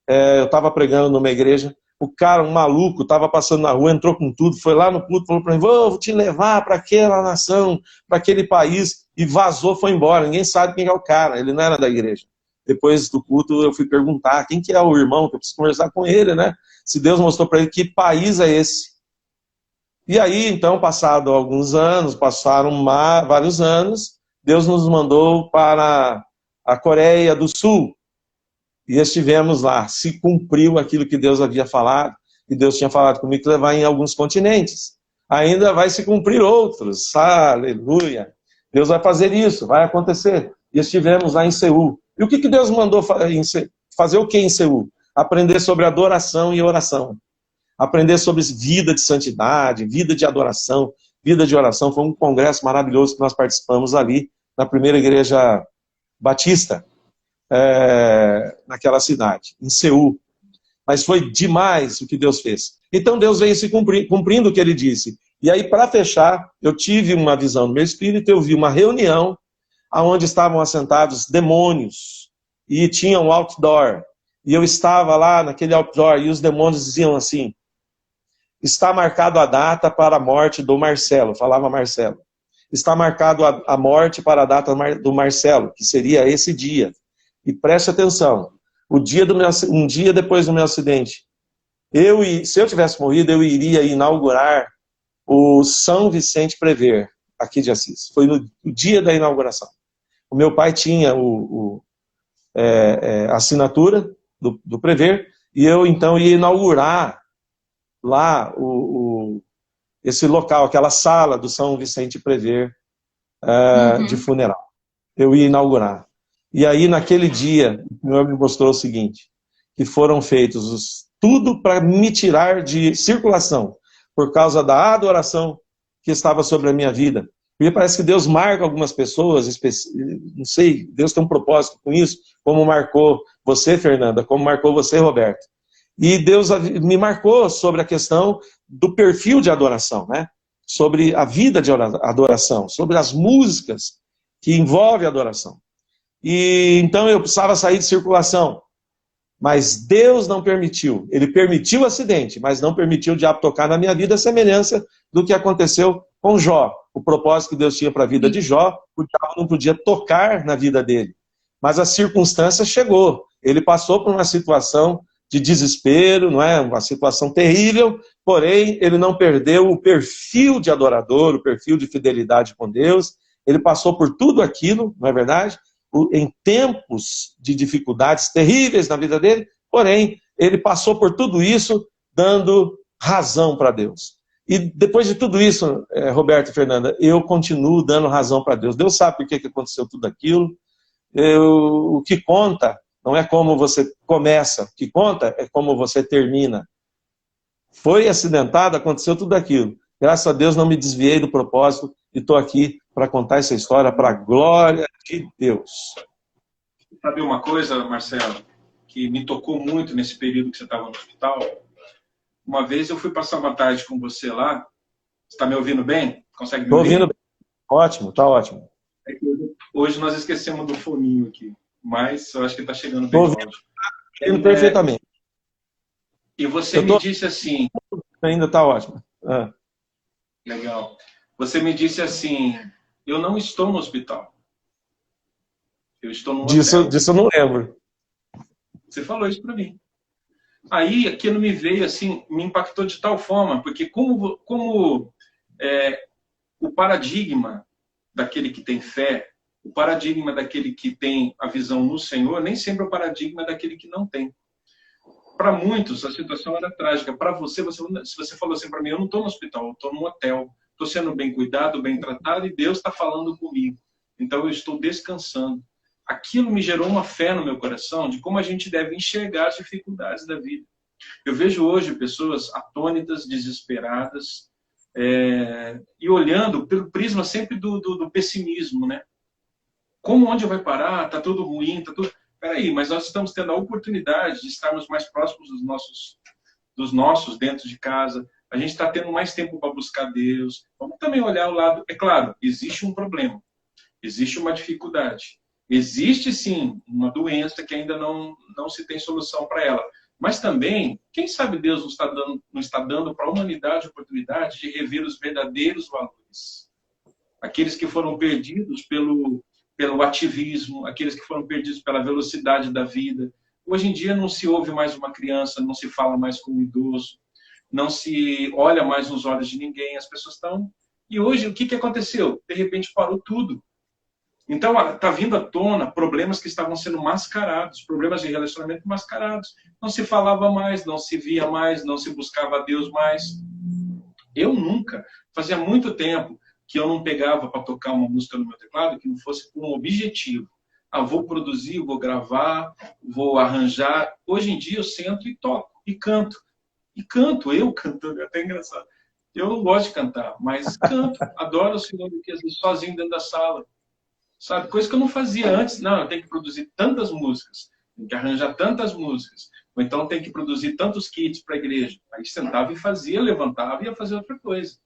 eu estava pregando numa igreja, o cara, um maluco, estava passando na rua, entrou com tudo, foi lá no culto, falou para mim, vou te levar para aquela nação, para aquele país, e vazou, foi embora. Ninguém sabe quem é o cara, ele não era da igreja. Depois do culto eu fui perguntar quem que é o irmão, que eu preciso conversar com ele, né? Se Deus mostrou para ele que país é esse. E aí, então, passado alguns anos, passaram vários anos, Deus nos mandou para a Coreia do Sul. E estivemos lá, se cumpriu aquilo que Deus havia falado, e Deus tinha falado comigo que levar em alguns continentes. Ainda vai se cumprir outros, aleluia. Deus vai fazer isso, vai acontecer. E estivemos lá em Seul. E o que Deus mandou fazer o que em Seul? Aprender sobre adoração e oração. Aprender sobre vida de santidade, vida de adoração, vida de oração. Foi um congresso maravilhoso que nós participamos ali, na primeira igreja batista, naquela cidade, em Seul. Mas foi demais o que Deus fez. Então Deus veio se cumprindo o que ele disse. E aí, para fechar, eu tive uma visão no meu espírito, eu vi uma reunião onde estavam assentados demônios e tinha um outdoor. E eu estava lá naquele outdoor e os demônios diziam assim: está marcado a data para a morte do Marcelo, falava Marcelo. Está marcado a morte para a data do Marcelo, que seria esse dia. E preste atenção, um dia depois do meu acidente, se eu tivesse morrido, eu iria inaugurar o São Vicente Prever, aqui de Assis. Foi no dia da inauguração. O meu pai tinha a assinatura do Prever, e eu então ia inaugurar lá esse local, aquela sala do São Vicente Prever de funeral. Eu ia inaugurar. E aí, naquele dia, o Senhor me mostrou o seguinte, que foram feitos tudo para me tirar de circulação, por causa da adoração que estava sobre a minha vida. Porque parece que Deus marca algumas pessoas, não sei, Deus tem um propósito com isso, como marcou você, Fernanda, como marcou você, Roberto. E Deus me marcou sobre a questão do perfil de adoração, né? Sobre a vida de adoração, sobre as músicas que envolvem a adoração. E então eu precisava sair de circulação. Mas Deus não permitiu. Ele permitiu o acidente, mas não permitiu o diabo tocar na minha vida, a semelhança do que aconteceu com Jó. O propósito que Deus tinha para a vida de Jó, o diabo não podia tocar na vida dele. Mas a circunstância chegou. Ele passou por uma situação de desespero, não é? Uma situação terrível, porém ele não perdeu o perfil de adorador, o perfil de fidelidade com Deus. Ele passou por tudo aquilo, não é verdade? Em tempos de dificuldades terríveis na vida dele, porém, ele passou por tudo isso dando razão para Deus. E depois de tudo isso, Roberto e Fernanda, eu continuo dando razão para Deus. Deus sabe por que aconteceu tudo aquilo. O que conta não é como você começa, o que conta é como você termina. Foi acidentado, aconteceu tudo aquilo. Graças a Deus não me desviei do propósito e estou aqui para contar essa história para a glória de Deus. Sabe uma coisa, Marcelo, que me tocou muito nesse período que você estava no hospital? Uma vez eu fui passar uma tarde com você lá. Você está me ouvindo bem? Consegue me ouvir? Estou ouvindo bem. Ótimo, está ótimo. Hoje nós esquecemos do foninho aqui, mas eu acho que está chegando bem longe. Estou ouvindo perfeitamente. E você me disse assim... Ainda está ótimo. Legal. Você me disse assim, eu não estou no hospital. Eu estou no hotel. Disso eu não lembro. Você falou isso para mim. Aí aquilo me veio assim, me impactou de tal forma, porque como o paradigma daquele que tem fé, o paradigma daquele que tem a visão no Senhor, nem sempre é o paradigma daquele que não tem. Para muitos, a situação era trágica. Para você, se você falou assim para mim, eu não estou no hospital, eu estou num hotel, estou sendo bem cuidado, bem tratado, e Deus está falando comigo. Então, eu estou descansando. Aquilo me gerou uma fé no meu coração de como a gente deve enxergar as dificuldades da vida. Eu vejo hoje pessoas atônitas, desesperadas, e olhando pelo prisma sempre do pessimismo, né? Como, onde vai parar? Está tudo ruim, está tudo... Peraí, mas nós estamos tendo a oportunidade de estarmos mais próximos dos nossos dentro de casa. A gente está tendo mais tempo para buscar Deus. Vamos também olhar o lado... É claro, existe um problema. Existe uma dificuldade. Existe, sim, uma doença que ainda não se tem solução para ela. Mas também, quem sabe Deus não está dando para a humanidade a oportunidade de rever os verdadeiros valores. Aqueles que foram perdidos pelo ativismo, aqueles que foram perdidos pela velocidade da vida. Hoje em dia não se ouve mais uma criança, não se fala mais com um idoso, não se olha mais nos olhos de ninguém, as pessoas estão... E hoje, o que aconteceu? De repente parou tudo. Então, está vindo à tona problemas que estavam sendo mascarados, problemas de relacionamento mascarados. Não se falava mais, não se via mais, não se buscava a Deus mais. Eu nunca, fazia muito tempo, que eu não pegava para tocar uma música no meu teclado que não fosse com um objetivo. Vou produzir, vou gravar, vou arranjar. Hoje em dia eu sento e toco, e canto. E canto, eu cantando, é até engraçado. Eu não gosto de cantar, mas canto. Adoro o Senhor, porque às vezes sozinho dentro da sala. Sabe? Coisa que eu não fazia antes. Não, eu tenho que produzir tantas músicas, tenho que arranjar tantas músicas. Ou então tenho que produzir tantos kits para a igreja. Aí sentava e fazia, levantava e ia fazer outra coisa.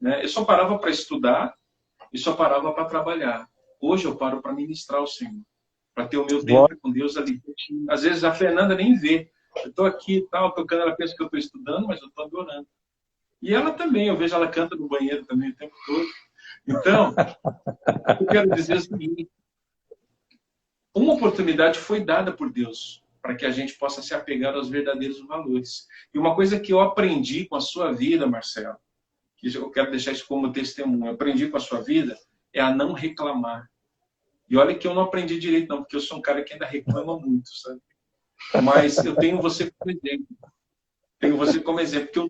Eu só parava para estudar e só parava para trabalhar. Hoje eu paro para ministrar o Senhor, para ter o meu tempo com Deus ali. Às vezes a Fernanda nem vê. Eu estou aqui e tal, tocando, ela pensa que eu estou estudando, mas eu estou adorando. E ela também, eu vejo ela canta no banheiro também o tempo todo. Então, eu quero dizer o seguinte, uma oportunidade foi dada por Deus para que a gente possa se apegar aos verdadeiros valores. E uma coisa que eu aprendi com a sua vida, Marcelo, eu quero deixar isso como testemunho, eu aprendi com a sua vida, é a não reclamar. E olha que eu não aprendi direito não, porque eu sou um cara que ainda reclama muito, sabe? Mas eu tenho você como exemplo. Tenho você como exemplo, porque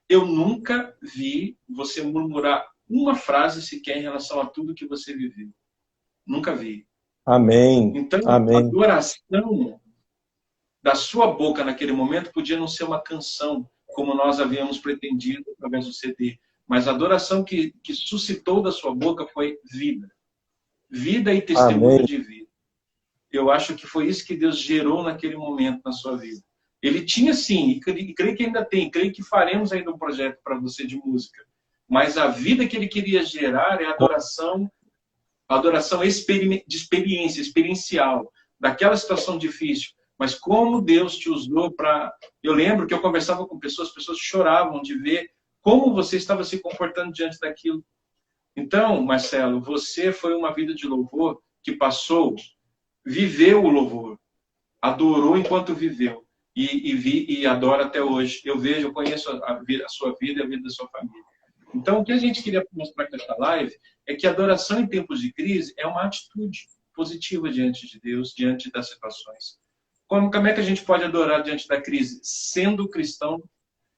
eu nunca vi você murmurar uma frase sequer em relação a tudo que você viveu. Nunca vi. Amém. Então, Amém. a adoração da sua boca naquele momento podia não ser uma canção, como nós havíamos pretendido através do CD. Mas a adoração que suscitou da sua boca foi vida. Vida e testemunho Amém. de vida. Eu acho que foi isso que Deus gerou naquele momento na sua vida. Ele tinha sim, e creio que ainda tem, creio que faremos ainda um projeto para você de música. Mas a vida que ele queria gerar é a adoração de experiência, experiencial, daquela situação difícil. Mas como Deus te usou para... Eu lembro que eu conversava com pessoas, as pessoas choravam de ver como você estava se comportando diante daquilo. Então, Marcelo, você foi uma vida de louvor que passou, viveu o louvor, adorou enquanto viveu e adora até hoje. Eu conheço a sua vida e a vida da sua família. Então, o que a gente queria mostrar com esta live é que a adoração em tempos de crise é uma atitude positiva diante de Deus, diante das situações. Como é que a gente pode adorar diante da crise? Sendo cristão,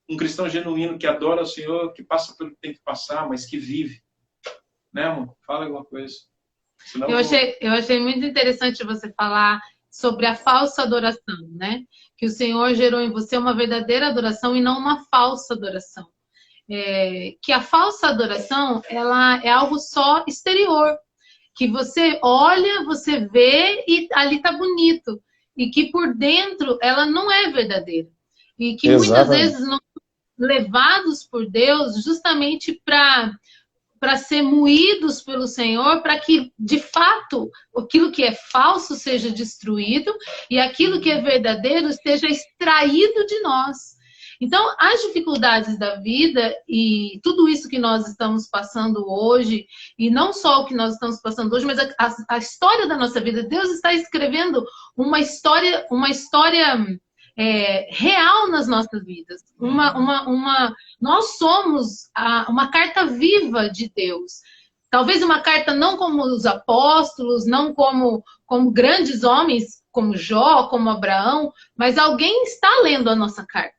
um cristão genuíno que adora o Senhor, que passa pelo que tem que passar, mas que vive. Né, amor? Fala alguma coisa. Senão eu achei muito interessante você falar sobre a falsa adoração, né? Que o Senhor gerou em você uma verdadeira adoração e não uma falsa adoração. Que a falsa adoração, ela é algo só exterior. Que você olha, você vê e ali tá bonito. E que por dentro ela não é verdadeira. E que muitas vezes não levados por Deus justamente para ser moídos pelo Senhor, para que, de fato, aquilo que é falso seja destruído e aquilo que é verdadeiro seja extraído de nós. Então, as dificuldades da vida e tudo isso que nós estamos passando hoje, e não só o que nós estamos passando hoje, mas a história da nossa vida, Deus está escrevendo uma história real nas nossas vidas. Nós somos uma carta viva de Deus. Talvez uma carta não como os apóstolos, não como grandes homens, como Jó, como Abraão, mas alguém está lendo a nossa carta,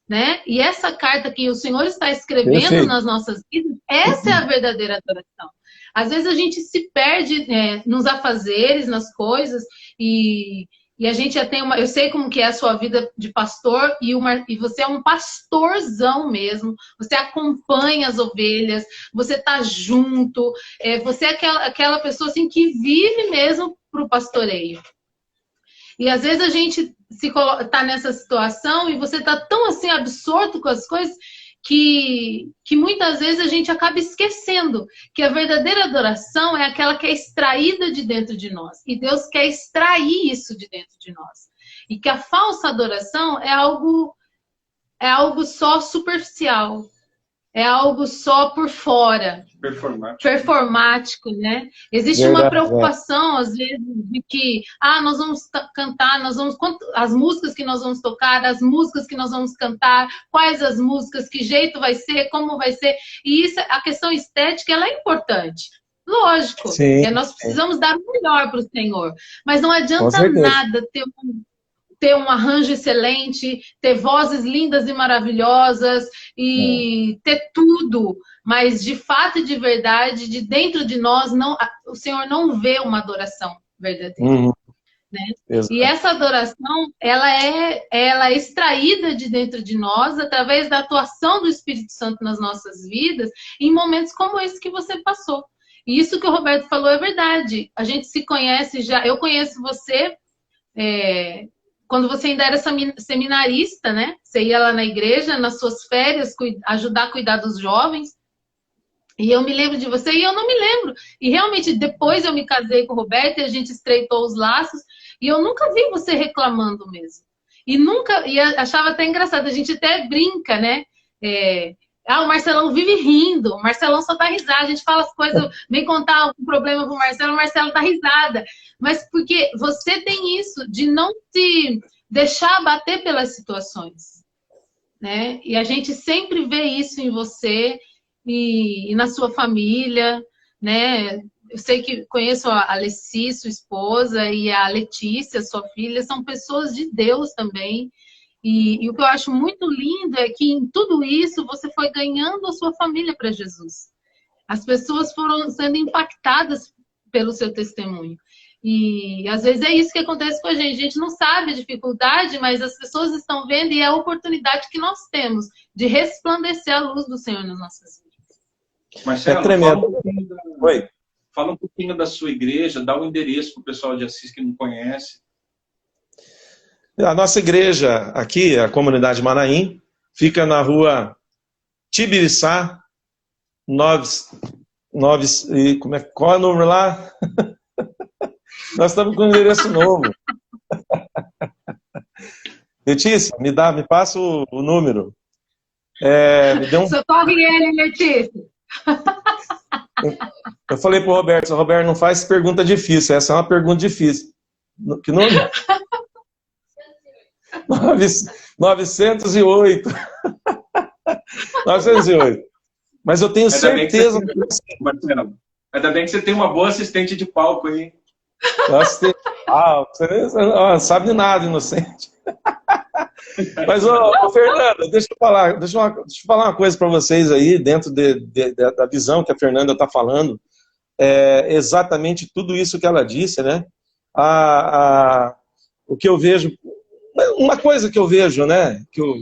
né? E essa carta que o Senhor está escrevendo nas nossas vidas, essa é a verdadeira adoração. Às vezes a gente se perde nos afazeres, nas coisas, e a gente já tem eu sei como que é a sua vida de pastor, e você é um pastorzão mesmo, você acompanha as ovelhas, você tá junto, você é aquela pessoa assim que vive mesmo pro pastoreio. E às vezes a gente tá nessa situação e você tá tão assim absorto com as coisas que muitas vezes a gente acaba esquecendo que a verdadeira adoração é aquela que é extraída de dentro de nós. E Deus quer extrair isso de dentro de nós. E que a falsa adoração é algo só superficial. É algo só por fora. Performático, né? Existe uma preocupação, às vezes, de que nós vamos cantar, as músicas que nós vamos tocar, as músicas que nós vamos cantar, quais as músicas, que jeito vai ser, como vai ser. E isso, a questão estética, ela é importante. Lógico, nós precisamos dar o melhor para o Senhor. Mas não adianta nada ter um arranjo excelente, ter vozes lindas e maravilhosas e ter tudo, mas de fato e de verdade, de dentro de nós, o Senhor não vê uma adoração verdadeira. Né? E essa adoração, ela é extraída de dentro de nós através da atuação do Espírito Santo nas nossas vidas em momentos como esse que você passou. E isso que o Roberto falou é verdade. A gente se conhece já, eu conheço você... quando você ainda era seminarista, né? Você ia lá na igreja, nas suas férias, ajudar a cuidar dos jovens. E eu me lembro de você e eu não me lembro. E realmente, depois eu me casei com o Roberto e a gente estreitou os laços. E eu nunca vi você reclamando mesmo. E achava até engraçado. A gente até brinca, né? O Marcelão vive rindo. O Marcelão só dá risada. A gente fala as coisas, vem contar algum problema pro Marcelo, o Marcelo dá risada. Mas porque você tem isso de não se deixar abater pelas situações, né? E a gente sempre vê isso em você e na sua família, né? Eu sei que conheço a Alessi, sua esposa, e a Letícia, sua filha, são pessoas de Deus também. E o que eu acho muito lindo é que em tudo isso você foi ganhando a sua família para Jesus. As pessoas foram sendo impactadas pelo seu testemunho. E às vezes é isso que acontece com a gente não sabe a dificuldade, mas as pessoas estão vendo e é a oportunidade que nós temos de resplandecer a luz do Senhor nas nossas vidas. Marcelo, fala um pouquinho da sua igreja, dá um endereço para o pessoal de Assis que não conhece. A nossa igreja aqui, a Comunidade Manaim, fica na rua Tibiriçá, qual é o número lá? Nós estamos com um endereço novo. Letícia, me passa o número. Socorre ele, Letícia. Eu falei pro Roberto, Roberto, não faz pergunta difícil, essa é uma pergunta difícil. Que número? 908. 908. Mas eu tenho certeza... Marcelo, ainda bem que você tem uma boa assistente de palco aí. Você não sabe nada, inocente. Mas, Fernanda, deixa eu falar uma coisa para vocês aí, dentro da visão que a Fernanda está falando. Exatamente tudo isso que ela disse, né? O que eu vejo... Uma coisa que eu vejo, né, que eu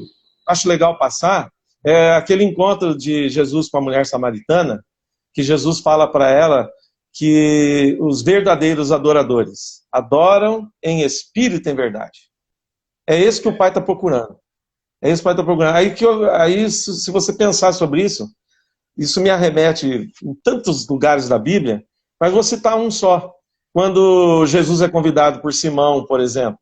acho legal passar, é aquele encontro de Jesus com a mulher samaritana, que Jesus fala para ela que os verdadeiros adoradores adoram em espírito e em verdade. É isso que o Pai está procurando. É isso que o Pai está procurando. Aí, se você pensar sobre isso, isso me arremete em tantos lugares da Bíblia, mas vou citar um só. Quando Jesus é convidado por Simão, por exemplo,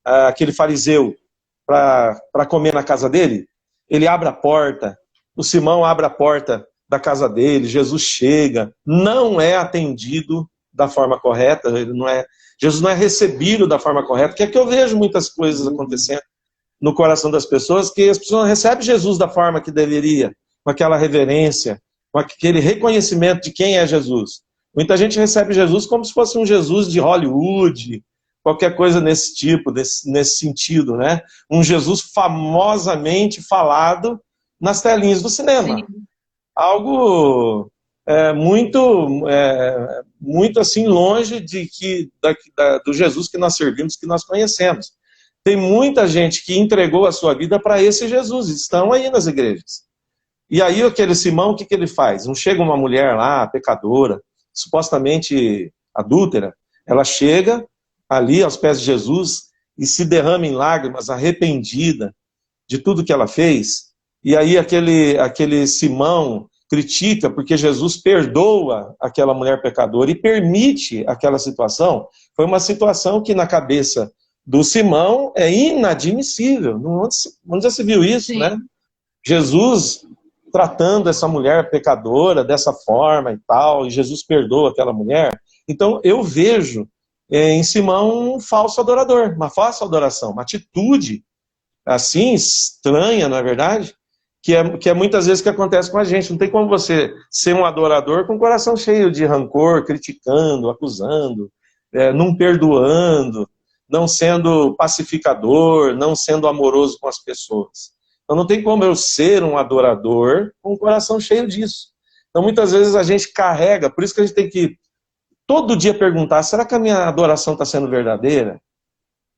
aquele fariseu, para comer na casa dele, ele abre a porta, o Simão abre a porta da casa dele, Jesus chega, não é atendido da forma correta, Jesus não é recebido da forma correta, que é que eu vejo muitas coisas acontecendo no coração das pessoas, que as pessoas não recebem Jesus da forma que deveria, com aquela reverência, com aquele reconhecimento de quem é Jesus. Muita gente recebe Jesus como se fosse um Jesus de Hollywood, qualquer coisa nesse tipo, nesse sentido, né? Um Jesus famosamente falado nas telinhas do cinema. Sim. Algo muito assim longe do Jesus que nós servimos, que nós conhecemos. Tem muita gente que entregou a sua vida para esse Jesus, estão aí nas igrejas. E aí aquele Simão, o que ele faz? Não chega uma mulher lá, pecadora, supostamente adúltera, ela chega ali aos pés de Jesus e se derrama em lágrimas, arrependida de tudo que ela fez. E aí aquele Simão critica porque Jesus perdoa aquela mulher pecadora e permite aquela situação. Foi uma situação que na cabeça do Simão é inadmissível. Onde já se viu isso, Sim. né? Jesus tratando essa mulher pecadora dessa forma e tal, e Jesus perdoa aquela mulher. Então eu vejo em Simão um falso adorador, uma falsa adoração, uma atitude assim, estranha, não é verdade? Que é muitas vezes que acontece com a gente. Não tem como você ser um adorador com o coração cheio de rancor, criticando, acusando, não perdoando, não sendo pacificador, não sendo amoroso com as pessoas. Então não tem como eu ser um adorador com o coração cheio disso. Então muitas vezes a gente carrega, por isso que a gente tem que todo dia perguntar, será que a minha adoração está sendo verdadeira?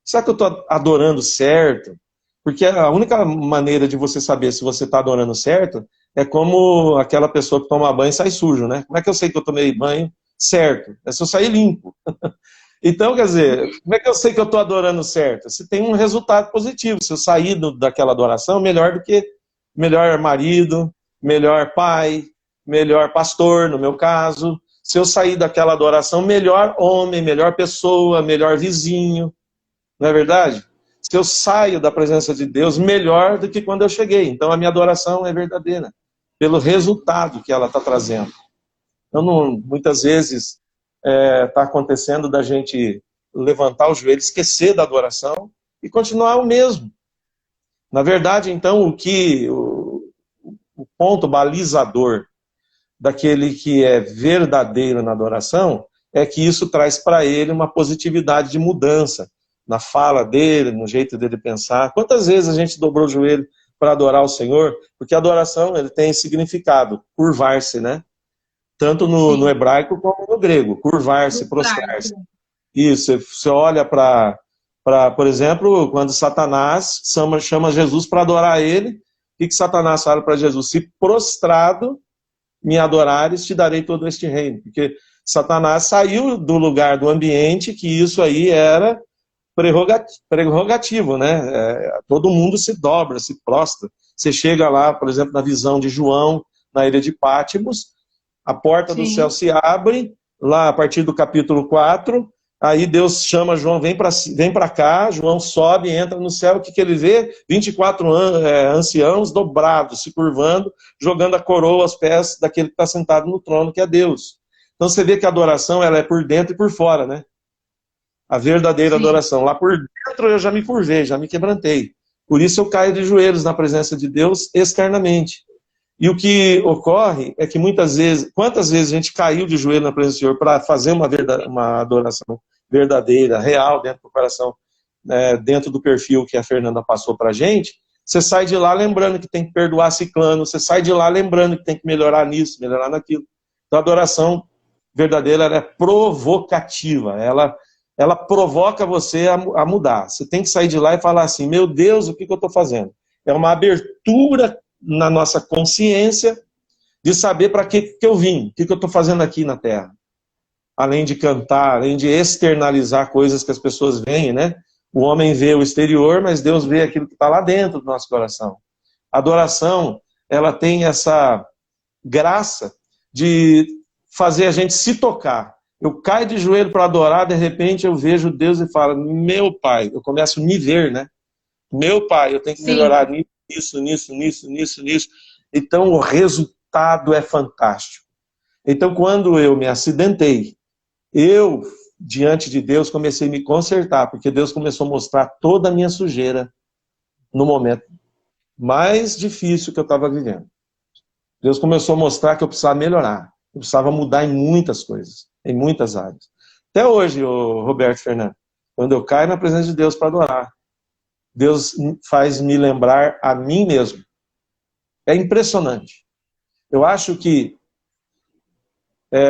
Será que eu estou adorando certo? Porque a única maneira de você saber se você está adorando certo é como aquela pessoa que toma banho e sai sujo, né? Como é que eu sei que eu tomei banho certo? É se eu sair limpo. Então, quer dizer, como é que eu sei que eu estou adorando certo? Se tem um resultado positivo. Se eu sair daquela adoração, melhor marido, melhor pai, melhor pastor, no meu caso. Se eu sair daquela adoração, melhor homem, melhor pessoa, melhor vizinho. Não é verdade? Se eu saio da presença de Deus, melhor do que quando eu cheguei. Então a minha adoração é verdadeira, pelo resultado que ela está trazendo. Então, muitas vezes, está acontecendo da gente levantar o joelho, esquecer da adoração e continuar o mesmo. Na verdade, então, o ponto balizador daquele que é verdadeiro na adoração é que isso traz para ele uma positividade de mudança na fala dele, no jeito dele pensar. Quantas vezes a gente dobrou o joelho para adorar o Senhor? Porque a adoração ele tem significado, curvar-se, né? Tanto no hebraico como no grego, curvar-se, prostrar-se. Isso, você olha para, por exemplo, quando Satanás chama Jesus para adorar ele, o que Satanás fala para Jesus? Se prostrado me adorares, te darei todo este reino. Porque Satanás saiu do lugar, do ambiente, que isso aí era prerrogativo, né? Todo mundo se dobra, se prostra. Você chega lá, por exemplo, na visão de João, na ilha de Pátimos, a porta do céu se abre, lá a partir do capítulo 4, aí Deus chama João, vem para cá, João sobe, entra no céu, o que ele vê? 24 anciãos dobrados, se curvando, jogando a coroa aos pés daquele que está sentado no trono, que é Deus. Então você vê que a adoração ela é por dentro e por fora, né? A verdadeira adoração. Lá por dentro eu já me curvei, já me quebrantei. Por isso eu caio de joelhos na presença de Deus externamente. E o que ocorre é que muitas vezes, quantas vezes a gente caiu de joelho na presença do Senhor para fazer uma adoração verdadeira, real, dentro do coração, dentro do perfil que a Fernanda passou para a gente, você sai de lá lembrando que tem que perdoar ciclano, você sai de lá lembrando que tem que melhorar nisso, melhorar naquilo. Então a adoração verdadeira ela é provocativa, ela provoca você a mudar. Você tem que sair de lá e falar assim, meu Deus, o que eu estou fazendo? É uma abertura na nossa consciência de saber para que eu vim, o que eu estou fazendo aqui na Terra. Além de cantar, além de externalizar coisas que as pessoas veem, né? O homem vê o exterior, mas Deus vê aquilo que está lá dentro do nosso coração. A adoração, ela tem essa graça de fazer a gente se tocar. Eu caio de joelho para adorar, de repente eu vejo Deus e falo, meu Pai, eu começo a me ver, né? Meu Pai, eu tenho que melhorar nisso. Então o resultado é fantástico. Então quando eu me acidentei, eu, diante de Deus, comecei a me consertar, porque Deus começou a mostrar toda a minha sujeira no momento mais difícil que eu estava vivendo. Deus começou a mostrar que eu precisava melhorar, eu precisava mudar em muitas coisas, em muitas áreas. Até hoje, Roberto Fernando, Quando eu caio na presença de Deus para adorar, Deus faz me lembrar a mim mesmo. É impressionante. Eu acho que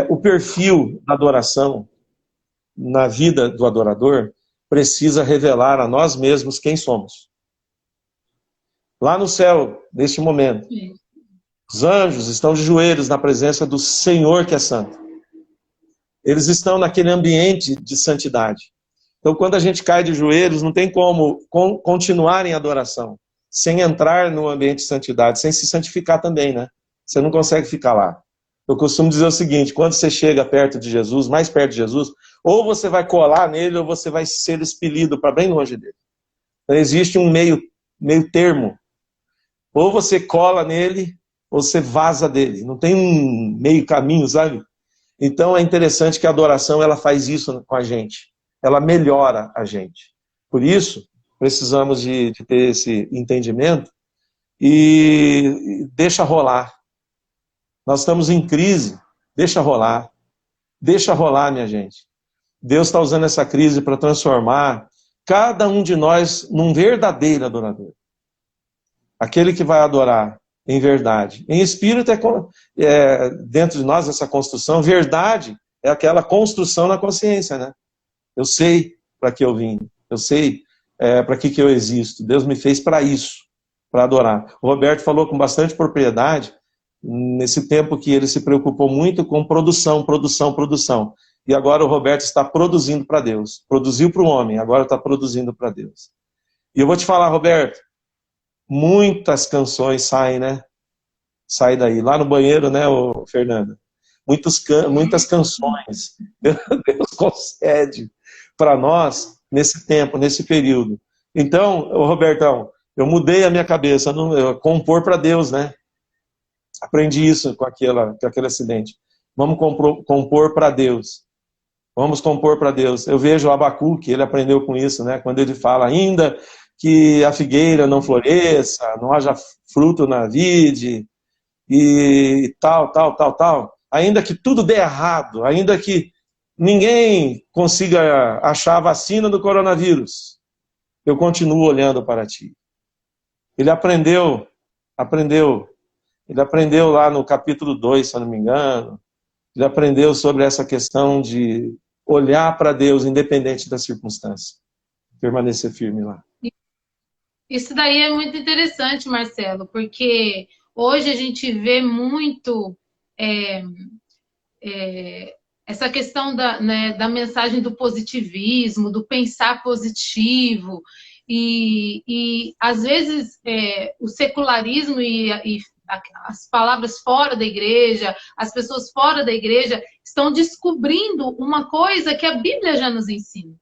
o perfil da adoração na vida do adorador precisa revelar a nós mesmos quem somos. Lá no céu, neste momento, os anjos estão de joelhos na presença do Senhor que é santo. Eles estão naquele ambiente de santidade. Então, quando a gente cai de joelhos, não tem como continuar em adoração, sem entrar no ambiente de santidade, sem se santificar também, né? Você não consegue ficar lá. Eu costumo dizer o seguinte, quando você chega perto de Jesus, mais perto de Jesus, ou você vai colar nele, ou você vai ser expelido para bem longe dele. Então, existe um meio termo. Ou você cola nele, ou você vaza dele. Não tem um meio caminho, sabe? Então, é interessante que a adoração, ela faz isso com a gente. Ela melhora a gente. Por isso, precisamos de ter esse entendimento e deixa rolar. Nós estamos em crise, deixa rolar. Deixa rolar, minha gente. Deus está usando essa crise para transformar cada um de nós num verdadeiro adorador. Aquele que vai adorar em verdade. Em espírito dentro de nós essa construção. Verdade é aquela construção na consciência, né? Eu sei para que eu vim. Eu sei para que eu existo. Deus me fez para isso, para adorar. O Roberto falou com bastante propriedade nesse tempo que ele se preocupou muito com produção. E agora o Roberto está produzindo para Deus. Produziu para o homem, agora está produzindo para Deus. E eu vou te falar, Roberto, muitas canções saem, né? Sai daí. Lá no banheiro, né, Fernanda? Muitas canções Deus concede para nós nesse tempo, nesse período. Então, Robertão, eu mudei a minha cabeça, compor para Deus, né? Aprendi isso com aquele acidente. Vamos compor para Deus. Vamos compor para Deus. Eu vejo o Abacuque, ele aprendeu com isso, né? Quando ele fala, ainda que a figueira não floresça, não haja fruto na vide, e tal. Ainda que tudo dê errado, ainda que ninguém consiga achar a vacina do coronavírus, eu continuo olhando para ti. Ele aprendeu lá no capítulo 2, se eu não me engano, ele aprendeu sobre essa questão de olhar para Deus independente da circunstância. Permanecer firme lá. Isso daí é muito interessante, Marcelo, porque hoje a gente vê muito essa questão da mensagem do positivismo, do pensar positivo, e às vezes o secularismo e as palavras fora da igreja, as pessoas fora da igreja estão descobrindo uma coisa que a Bíblia já nos ensina.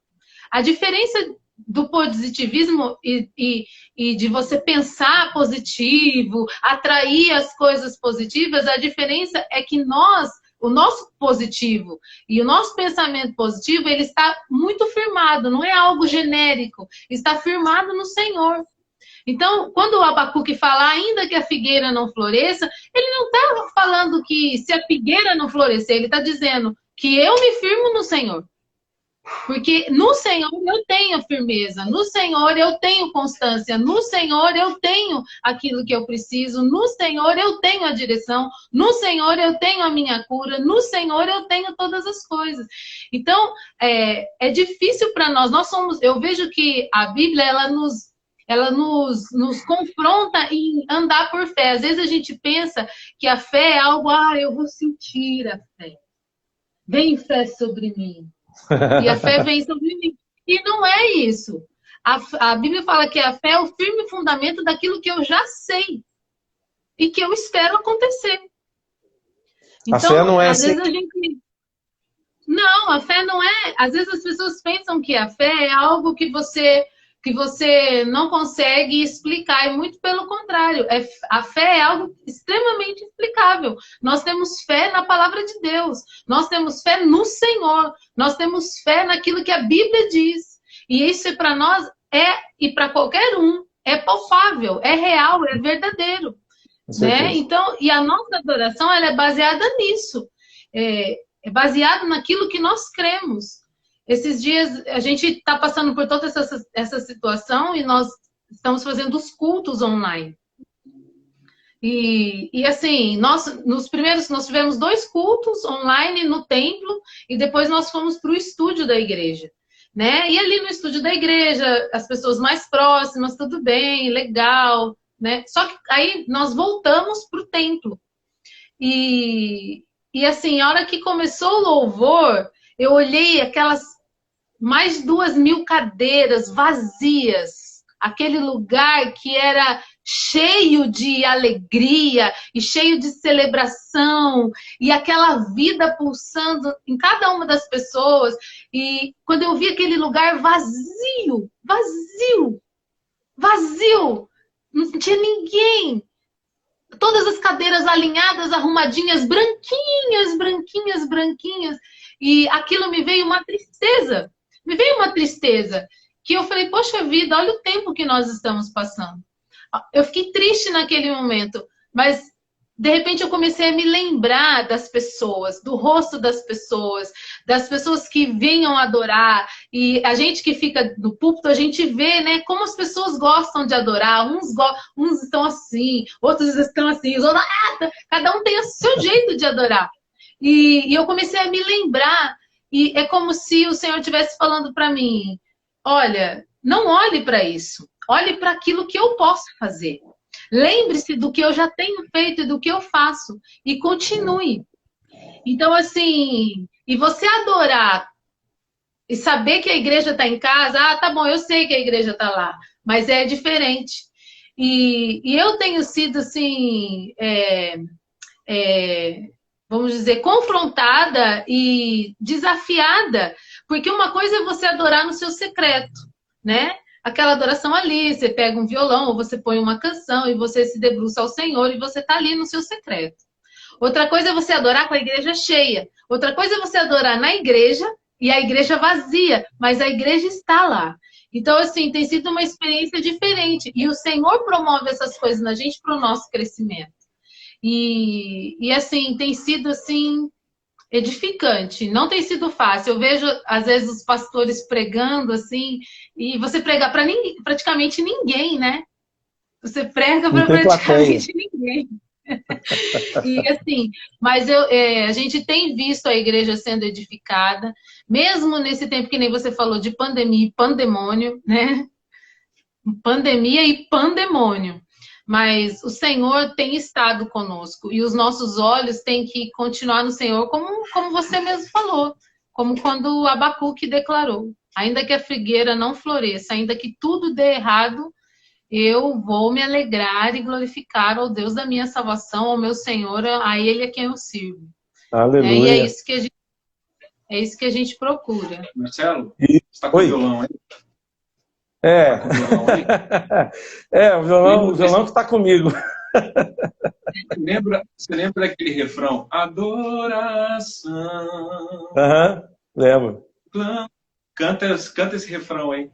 A diferença do positivismo e de você pensar positivo, atrair as coisas positivas, a diferença é que o nosso positivo e o nosso pensamento positivo, ele está muito firmado, não é algo genérico, está firmado no Senhor. Então, quando o Abacuque fala, ainda que a figueira não floresça, ele não está falando que se a figueira não florescer, ele está dizendo que eu me firmo no Senhor. Porque no Senhor eu tenho firmeza, no Senhor eu tenho constância, no Senhor eu tenho aquilo que eu preciso, no Senhor eu tenho a direção, no Senhor eu tenho a minha cura, no Senhor eu tenho todas as coisas. Então, é difícil para nós. Eu vejo que a Bíblia, ela nos confronta em andar por fé. Às vezes a gente pensa que a fé é algo, eu vou sentir a fé. Vem fé sobre mim. E a fé vem sobre mim. E não é isso. A Bíblia fala que a fé é o firme fundamento daquilo que eu já sei e que eu espero acontecer. Então, a fé não é às vezes a gente... Não, a fé não é... Às vezes as pessoas pensam que a fé é algo que você não consegue explicar, e muito pelo contrário. A fé é algo extremamente explicável. Nós temos fé na palavra de Deus, nós temos fé no Senhor, nós temos fé naquilo que a Bíblia diz. E isso para nós e para qualquer um, é palpável, é real, é verdadeiro. Né? Então, e a nossa adoração, ela é baseada nisso. É baseada naquilo que nós cremos. esses dias a gente está passando por toda essa situação e nós estamos fazendo os cultos online. E assim, nós tivemos 2 cultos online no templo e depois nós fomos para o estúdio da igreja, né? E ali no estúdio da igreja, as pessoas mais próximas, tudo bem, legal, né? Só que aí nós voltamos para o templo. E assim, a hora que começou o louvor, eu olhei aquelas mais 2.000 cadeiras vazias, aquele lugar que era cheio de alegria e cheio de celebração e aquela vida pulsando em cada uma das pessoas. E quando eu vi aquele lugar vazio, não tinha ninguém. Todas as cadeiras alinhadas, arrumadinhas, branquinhas. E aquilo me veio uma tristeza. Que eu falei, poxa vida, olha o tempo que nós estamos passando. Eu fiquei triste naquele momento, mas de repente eu comecei a me lembrar das pessoas, do rosto das pessoas que venham adorar. E a gente que fica no púlpito, a gente vê, né, como as pessoas gostam de adorar. Uns estão assim, outros estão assim, cada um tem o seu jeito de adorar. E eu comecei a me lembrar, e é como se o Senhor estivesse falando para mim, olha, não olhe para isso. Olhe para aquilo que eu posso fazer. Lembre-se do que eu já tenho feito e do que eu faço. E continue. Então, assim, e você adorar e saber que a igreja está em casa, tá bom, eu sei que a igreja está lá, mas é diferente. E eu tenho sido, assim, vamos dizer, confrontada e desafiada, porque uma coisa é você adorar no seu secreto, né? Aquela adoração ali, você pega um violão ou você põe uma canção e você se debruça ao Senhor e você está ali no seu secreto. Outra coisa é você adorar com a igreja cheia. Outra coisa é você adorar na igreja e a igreja vazia, mas a igreja está lá. Então, assim, tem sido uma experiência diferente. E o Senhor promove essas coisas na gente para o nosso crescimento. E assim, tem sido, assim, edificante. Não tem sido fácil. Eu vejo, às vezes, os pastores pregando, assim, e você prega para praticamente ninguém, né? Você prega para praticamente ninguém. E assim, mas a gente tem visto a igreja sendo edificada, mesmo nesse tempo que nem você falou de pandemia e pandemônio, né? Pandemia e pandemônio. Mas o Senhor tem estado conosco e os nossos olhos têm que continuar no Senhor, como você mesmo falou, como quando Abacuque declarou: ainda que a figueira não floresça, ainda que tudo dê errado, eu vou me alegrar e glorificar ao Deus da minha salvação, ao meu Senhor, a Ele a quem eu sirvo. Aleluia. E é isso que a gente procura. Marcelo, você está com o violão aí? O violão que está comigo. Você lembra aquele refrão? Adoração. Lembro. Canta esse refrão aí.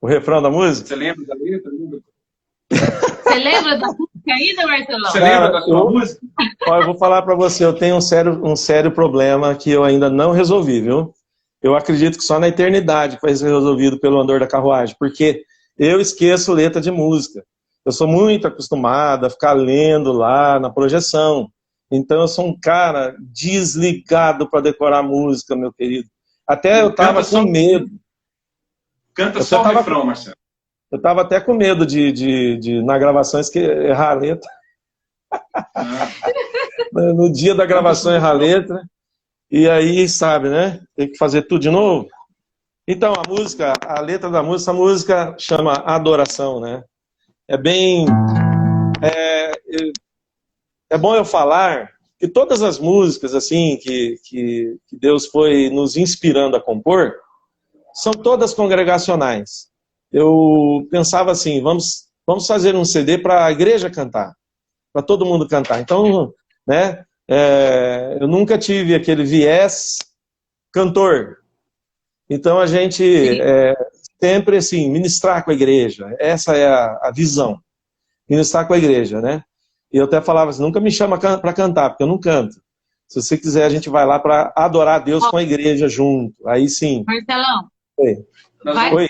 O refrão da música? Você lembra da letra? Você lembra da música ainda, Marcelão? Você lembra da sua música? Eu vou falar para você, eu tenho um sério problema que eu ainda não resolvi, viu? Eu acredito que só na eternidade vai ser resolvido pelo andor da carruagem, porque eu esqueço letra de música. Eu sou muito acostumado a ficar lendo lá na projeção. Então eu sou um cara desligado para decorar música, meu querido. Até eu estava com medo. Canta só o refrão, Marcelo. Eu estava até com medo de na gravação errar a letra. No dia da gravação errar a letra. E aí, sabe, né? Tem que fazer tudo de novo. Então, a letra da música, essa música chama Adoração, né? É bom eu falar que todas as músicas, assim, que Deus foi nos inspirando a compor, são todas congregacionais. Eu pensava assim, vamos fazer um CD para a igreja cantar, para todo mundo cantar. Então, né? Eu nunca tive aquele viés cantor. Então a gente sempre assim, ministrar com a igreja. Essa é a visão. Ministrar com a igreja, né? E eu até falava assim, nunca me chama para cantar, porque eu não canto. Se você quiser, a gente vai lá para adorar a Deus com a igreja junto. Aí sim. Marcelão, Oi. Oi.